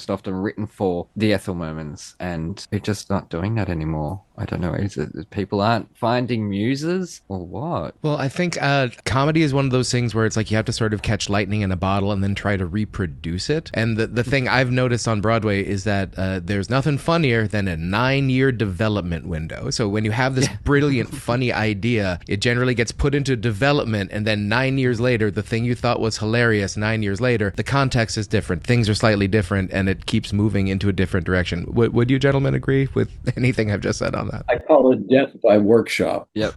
often written for the Ethel Mermans, and they're just not doing that anymore. I don't know, is it people aren't finding muses or what? Well, I think comedy is one of those things where it's like you have to sort of catch lightning in a bottle and then try to reproduce it. And the thing I've noticed on Broadway is that there's nothing funnier than a 9-year development window. So when you have this brilliant, funny idea, it generally gets put into development, and then 9 years later, the thing you thought was hilarious 9 years later, the context is different. different. Things are slightly different, and it keeps moving into a different direction. Would you gentlemen agree with anything I've just said on that? I call it death by workshop. Yep.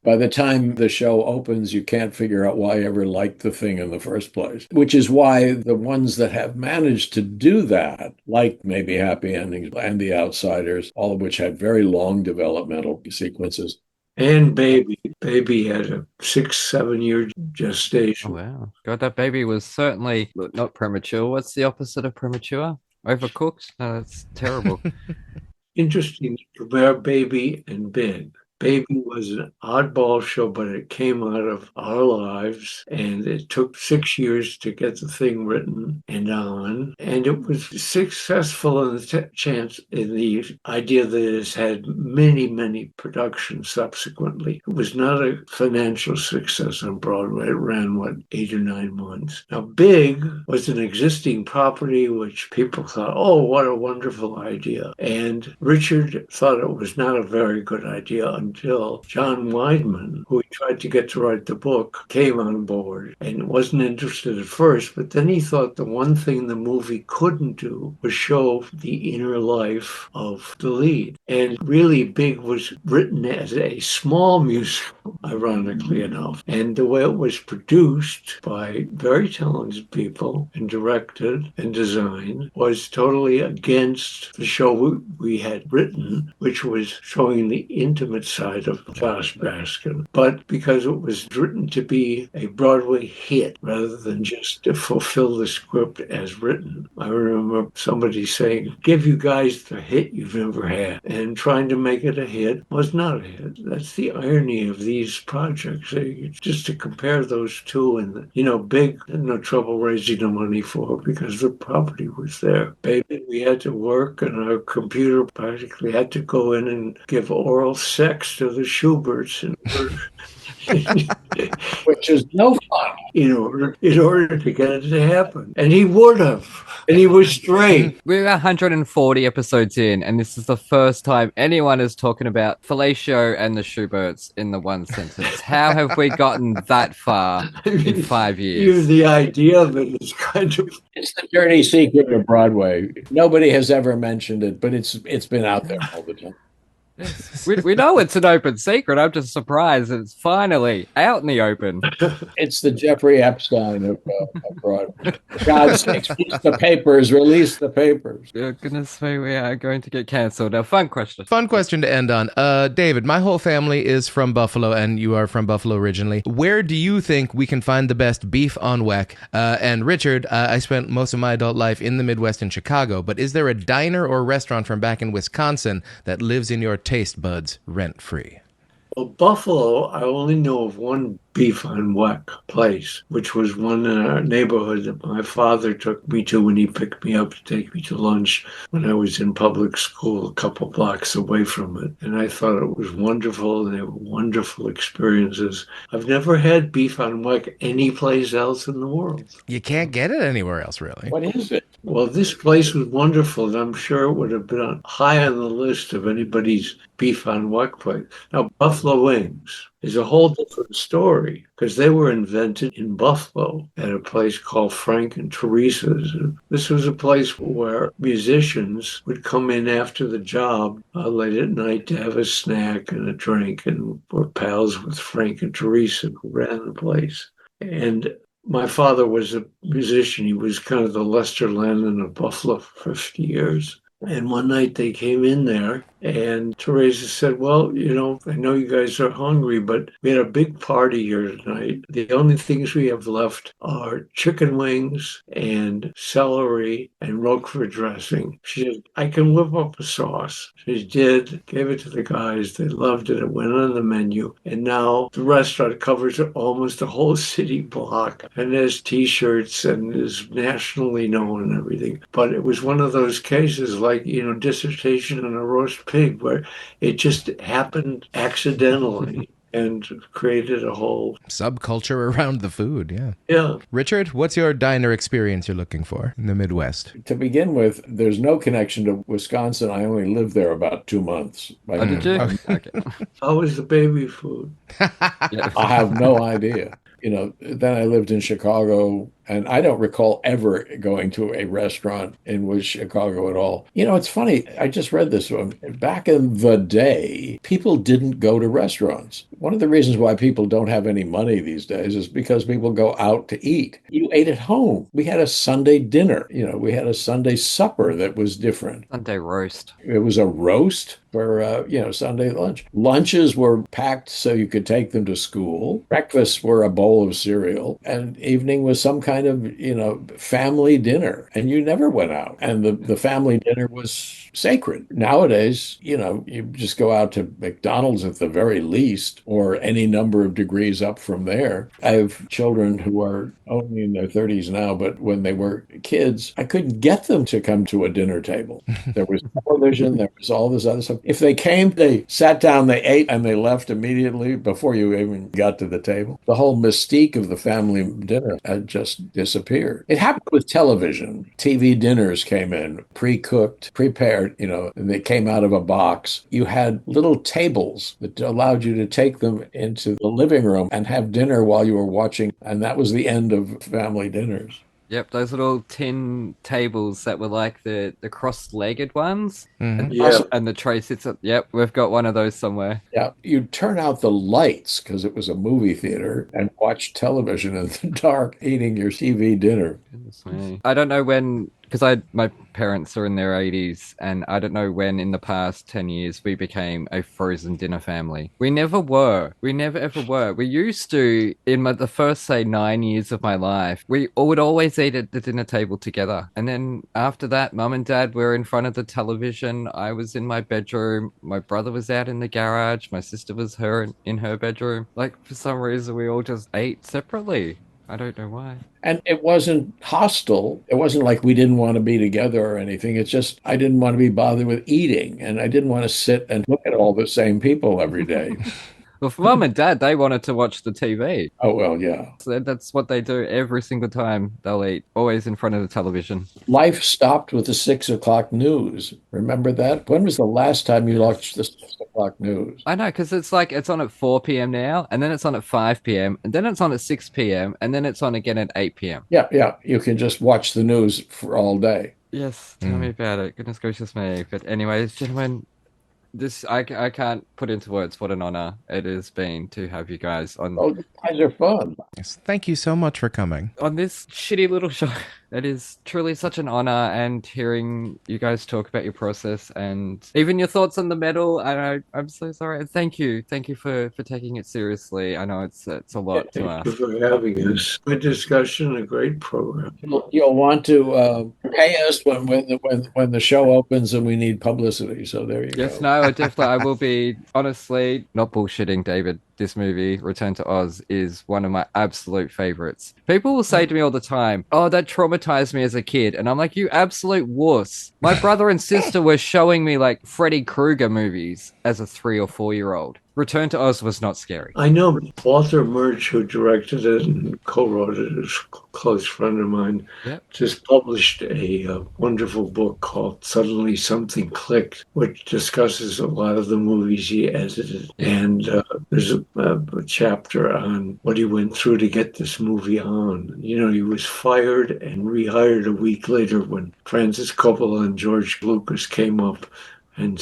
By the time the show opens, you can't figure out why I ever liked the thing in the first place, which is why the ones that have managed to do that, like maybe Happy Endings and The Outsiders, all of which had very long developmental sequences. And Baby had a 6-7 year gestation. Oh, wow. God, that baby was certainly not premature. What's the opposite of premature? Overcooked? No, that's terrible. Interesting to compare Baby and Big. Baby was an oddball show, but it came out of our lives, and it took 6 years to get the thing written and on. And it was successful in the idea that it has had many, many productions subsequently. It was not a financial success on Broadway. It ran, 8 or 9 months. Now, Big was an existing property, which people thought, oh, what a wonderful idea. And Richard thought it was not a very good idea until John Weidman, who he tried to get to write the book, came on board and wasn't interested at first. But then he thought the one thing the movie couldn't do was show the inner life of the lead. And really, Big was written as a small musical, ironically enough. And the way it was produced by very talented people and directed and designed was totally against the show we had written, which was showing the intimate side of Josh Baskin. But because it was written to be a Broadway hit rather than just to fulfill the script as written, I remember somebody saying, give you guys the hit you've never had. And trying to make it a hit was not a hit. That's the irony of these projects. Just to compare those two, and Big had no trouble raising the money for because the property was there. Baby, we had to work, and our computer practically had to go in and give oral sex to the Schuberts Which is no fun. In order to get it to happen. And he would have. And he was straight. We're 140 episodes in, and this is the first time anyone is talking about fellatio and the Schuberts in the one sentence. How have we gotten that far in 5 years? The idea of it is kind of... It's the dirty secret of Broadway. Nobody has ever mentioned it, but it's been out there all the time. We know it's an open secret. I'm just surprised that it's finally out in the open. It's the Jeffrey Epstein of Broadway. For God's sakes, release the papers, release the papers. Oh, goodness me, we are going to get cancelled. Now, fun question. Fun question to end on. David, my whole family is from Buffalo, and you are from Buffalo originally. Where do you think we can find the best beef on weck? And Richard, I spent most of my adult life in the Midwest in Chicago, but is there a diner or restaurant from back in Wisconsin that lives in your taste buds rent-free? Well, Buffalo, I only know of one beef on weck place, which was one in our neighborhood that my father took me to when he picked me up to take me to lunch when I was in public school a couple blocks away from it. And I thought it was wonderful, and they were wonderful experiences. I've never had beef on weck anyplace else in the world. You can't get it anywhere else, really. What is it? Well, this place was wonderful, and I'm sure it would have been high on the list of anybody's beef on weck place. Now, buffalo wings is a whole different story because they were invented in Buffalo at a place called Frank and Teresa's. This was a place where musicians would come in after the job late at night to have a snack and a drink, and were pals with Frank and Teresa, who ran the place. And my father was a musician. He was kind of the Lester Landon of Buffalo for 50 years. And one night they came in there, and Teresa said, well, I know you guys are hungry, but we had a big party here tonight. The only things we have left are chicken wings and celery and Roquefort dressing. She said, I can whip up a sauce. She did, gave it to the guys. They loved it. It went on the menu. And now the restaurant covers almost a whole city block and has T-shirts and is nationally known and everything. But it was one of those cases like, Dissertation on a Roast Pig, where it just happened accidentally and created a whole subculture around the food. Yeah. Richard, what's your diner experience you're looking for in the Midwest? To begin with, there's no connection to Wisconsin. I only lived there about 2 months. Did you? Okay. How was the baby food? I have no idea. Then I lived in Chicago, and I don't recall ever going to a restaurant in Chicago at all. It's funny. I just read this one. Back in the day, people didn't go to restaurants. One of the reasons why people don't have any money these days is because people go out to eat. You ate at home. We had a Sunday dinner. We had a Sunday supper that was different. Sunday roast. It was a roast for, Sunday lunch. Lunches were packed so you could take them to school. Breakfasts were a bowl of cereal. And evening was some kind of, family dinner. And you never went out. And the family dinner was sacred. Nowadays, you just go out to McDonald's at the very least, or any number of degrees up from there. I have children who are only in their 30s now, but when they were kids, I couldn't get them to come to a dinner table. There was television, there was all this other stuff. If they came, they sat down, they ate, and they left immediately before you even got to the table. The whole mystique of the family dinner had just disappeared. It happened with television. TV dinners came in, pre-cooked, prepared, and they came out of a box. You had little tables that allowed you to take them into the living room and have dinner while you were watching, and that was the end of family dinners. Yep, those little tin tables that were like the cross-legged ones. Yeah. And the tray sits up. Yep, we've got one of those somewhere. Yeah, you'd turn out the lights because it was a movie theater and watch television in the dark, eating your TV dinner. Goodness me. I don't know when, because my parents are in their 80s, and I don't know when in the past 10 years we became a frozen dinner family. We never were. We never ever were. We used to, in the first, say, 9 years of my life, we would always eat at the dinner table together. And then after that, Mum and Dad were in front of the television. I was in my bedroom. My brother was out in the garage. My sister was in her bedroom. Like, for some reason, we all just ate separately. I don't know why. And it wasn't hostile. It wasn't like we didn't want to be together or anything. It's just I didn't want to be bothered with eating, and I didn't want to sit and look at all the same people every day. Well, for Mum and Dad, they wanted to watch the TV. Oh, well, yeah. So that's what they do every single time they'll eat, always in front of the television. Life stopped with the 6 o'clock news. Remember that? When was the last time you watched the 6 o'clock news? I know, because it's on at 4 p.m. now, and then it's on at 5 p.m., and then it's on at 6 p.m., and then it's on again at 8 p.m. Yeah. You can just watch the news for all day. Yes, tell me about it. Goodness gracious me. But anyways, gentlemen, I can't put into words what an honor it has been to have you guys on. Oh, you guys are fun. Yes, thank you so much for coming on this shitty little show. It is truly such an honor, and hearing you guys talk about your process and even your thoughts on the medal. And I'm so sorry. Thank you for taking it seriously. I know it's a lot to ask. Thank you for having us. Good discussion, a great program. You'll want to pay us when the show opens and we need publicity. So there you go. Yes, no, I will be honestly not bullshitting, David. This movie, Return to Oz, is one of my absolute favorites. People will say to me all the time, "Oh, that traumatized me as a kid," and I'm like, "You absolute wuss." My brother and sister were showing me like Freddy Krueger movies as a 3 or 4-year-old. Return to Oz was not scary. I know Walter Murch, who directed it and co-wrote it, is a close friend of mine, just published a wonderful book called Suddenly Something Clicked, which discusses a lot of the movies he edited. And there's a chapter on what he went through to get this movie on. He was fired and rehired a week later when Francis Coppola and George Lucas came up and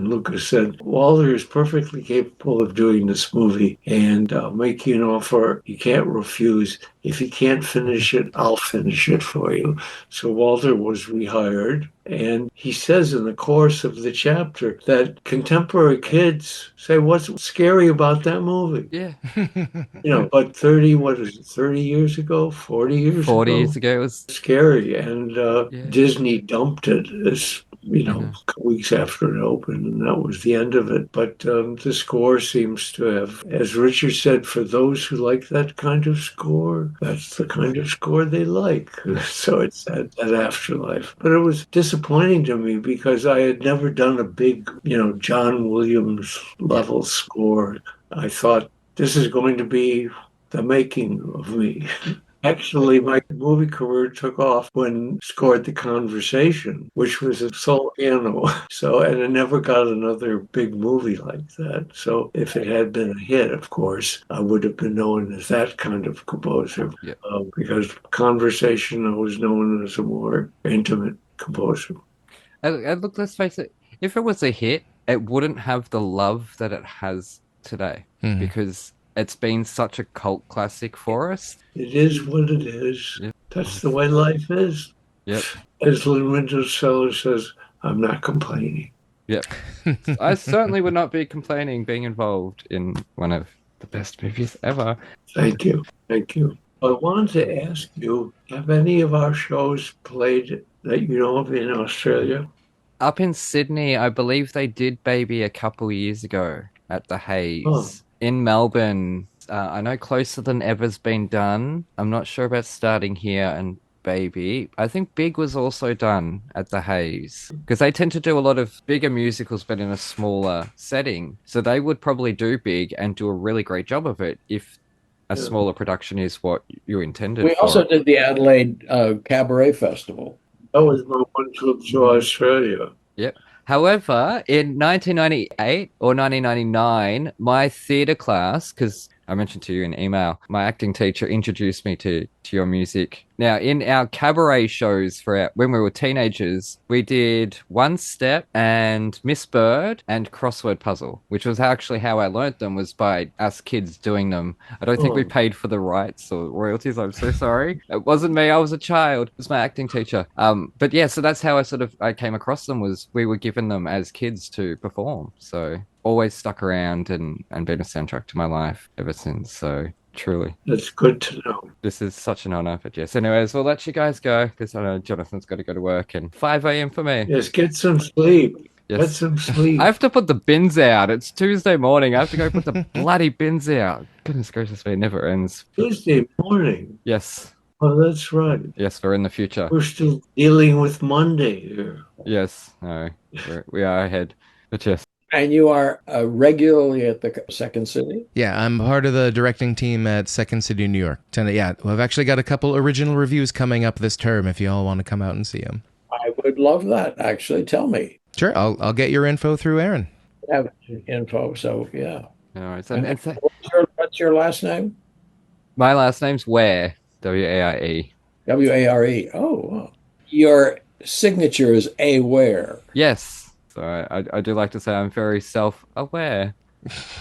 Lucas said, Walter is perfectly capable of doing this movie, and I'll make you an offer you can't refuse. If you can't finish it, I'll finish it for you. So Walter was rehired, and he says in the course of the chapter that contemporary kids say, what's scary about that movie? Yeah. But 30 years ago, 40 years ago? 40 years ago, it was scary, and Disney dumped it as a couple weeks after it opened, and that was the end of it. But the score seems to have, as Richard said, for those who like that kind of score, that's the kind of score they like. So it's that afterlife. But it was disappointing to me because I had never done a big, John Williams level score. I thought this is going to be the making of me. Actually, my movie career took off when scored The Conversation, which was a solo piano. So, and I never got another big movie like that. So, if it had been a hit, of course, I would have been known as that kind of composer. Yeah. Because Conversation, I was known as a more intimate composer. And look, let's face it, if it was a hit, it wouldn't have the love that it has today because it's been such a cult classic for us. It is what it is. Yep. That's the way life is. Yep. As Lynn Winterseller says, I'm not complaining. Yep. I certainly would not be complaining being involved in one of the best movies ever. Thank you. Thank you. I wanted to ask you, have any of our shows played that you know of in Australia? Up in Sydney, I believe they did Baby a couple years ago at the Hayes. Oh. In Melbourne, I know Closer Than Ever's been done. I'm not sure about Starting Here and Baby. I think Big was also done at the Hayes because they tend to do a lot of bigger musicals but in a smaller setting. So they would probably do Big and do a really great job of it if a smaller production is what you intended We for also it. did the Adelaide Cabaret Festival. That was my one trip to Australia. Yep. However, in 1998 or 1999, my theatre class, because I mentioned to you in email, my acting teacher introduced me to your music. Now, in our cabaret shows when we were teenagers, we did One Step and Miss Bird and Crossword Puzzle, which was actually how I learnt them, was by us kids doing them. I don't think we paid for the rights or royalties. I'm so sorry. It wasn't me. I was a child. It was my acting teacher. But yeah, so that's how I came across them, was we were given them as kids to perform. So always stuck around and been a soundtrack to my life ever since. So truly. That's good to know. This is such an honor. But yes, anyways, we'll let you guys go because I know Jonathan's got to work and 5 a.m. for me. Yes, get some sleep. Yes. Get some sleep. I have to put the bins out. It's Tuesday morning. I have to go put the bloody bins out. Goodness gracious me, it never ends. Tuesday morning. Yes. Oh, that's right. Yes, we're in the future. We're still dealing with Monday here. Yes. No, we are ahead. But yes. And you are regularly at the Second City? Yeah, I'm part of the directing team at Second City, New York. Yeah, we've actually got a couple original reviews coming up this term if you all want to come out and see them. I would love that, actually. Tell me. Sure, I'll get your info through Aaron. I have info, so yeah. No worries. What's your last name? My last name's Ware, W-A-I-E. W-A-R-E. Oh, wow. Your signature is A-Ware. Yes. So I do like to say I'm very self-aware.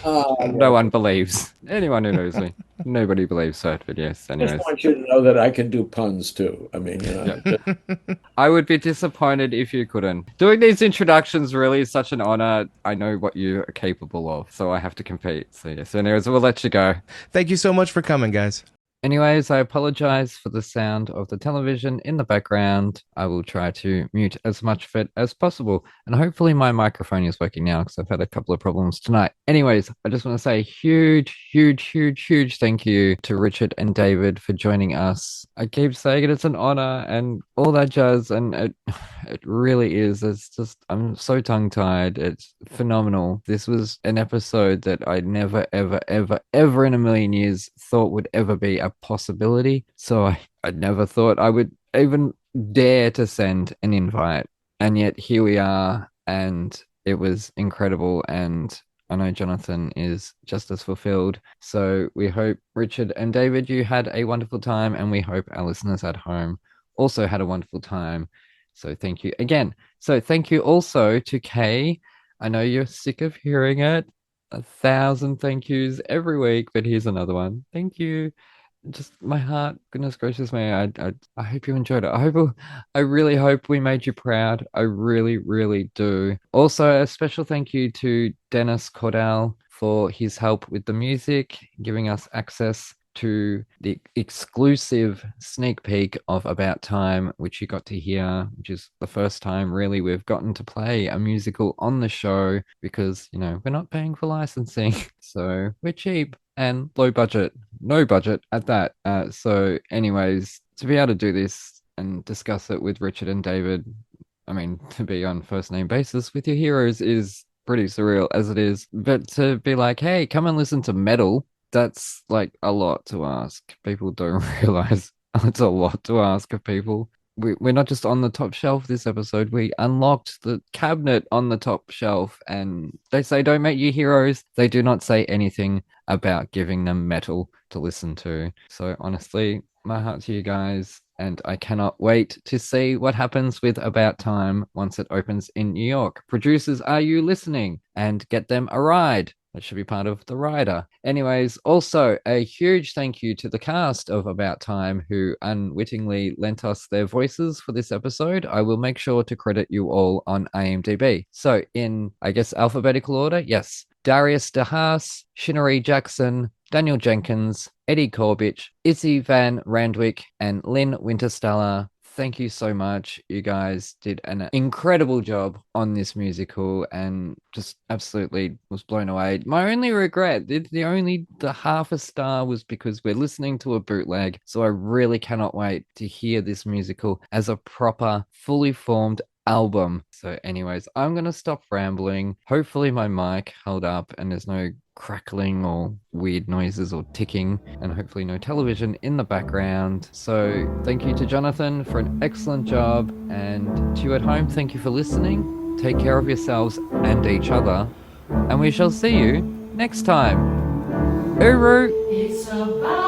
No No one believes. Anyone who knows me. Nobody believes that, but yes, anyways. I just want you to know that I can do puns too. I mean, I would be disappointed if you couldn't. Doing these introductions really is such an honor. I know what you are capable of, so I have to compete. So yes, anyways, we'll let you go. Thank you so much for coming, guys. Anyways, I apologize for the sound of the television in the background. I will try to mute as much of it as possible. And hopefully my microphone is working now because I've had a couple of problems tonight. Anyways, I just want to say huge thank you to Richard and David for joining us. I keep saying it, it's an honor and all that jazz. And it really is. It's just, I'm so tongue-tied. It's phenomenal. This was an episode that I never, ever in a million years thought would ever be a possibility. So I never thought I would even dare to send an invite. And yet here we are, and it was incredible. And I know Jonathan is just as fulfilled. So we hope, Richard and David, you had a wonderful time, and we hope our listeners at home also had a wonderful time. So thank you again. So thank you also to Kay. I know you're sick of hearing it. 1,000 thank yous every week, but here's another one. Thank you. Just my heart, goodness gracious me, I hope you enjoyed it. I really hope we made you proud. I really do. Also, a special thank you to Dennis Cordell for his help with the music, giving us access to the exclusive sneak peek of About Time, which you got to hear, which is the first time really we've gotten to play a musical on the show because, you know, we're not paying for licensing. So we're cheap and low budget, no budget at that. So anyways, to be able to do this and discuss it with Richard and David, I mean, to be on first name basis with your heroes is pretty surreal as it is. But to be like, hey, come and listen to metal, that's like a lot to ask. People don't realize It's a lot to ask of people. We're not just on the top shelf this episode. We unlocked the cabinet on the top shelf, and they say don't make you heroes. They do not say anything about giving them metal to listen to. So honestly, my heart to you guys, and I cannot wait to see what happens with About Time once it opens in New York. Producers, are you listening? And get them a ride. That should be part of the rider. Anyways, also a huge thank you to the cast of About Time who unwittingly lent us their voices for this episode. I will make sure to credit you all on IMDb. So in, I guess, alphabetical order, yes. Darius DeHaas, Shinnery Jackson, Daniel Jenkins, Eddie Corbich, Izzy Van Randwick, and Lynn Wintersteller. Thank you so much. You guys did an incredible job on this musical and just absolutely was blown away. My only regret, the half a star was because we're listening to a bootleg. So I really cannot wait to hear this musical as a proper, fully formed album. So anyways, I'm going to stop rambling. Hopefully my mic held up and there's no crackling or weird noises or ticking, and hopefully no television in the background. So thank you to Jonathan for an excellent job, and to you at home, thank you for listening. Take care of yourselves and each other, and we shall see you next time. Uru! It's about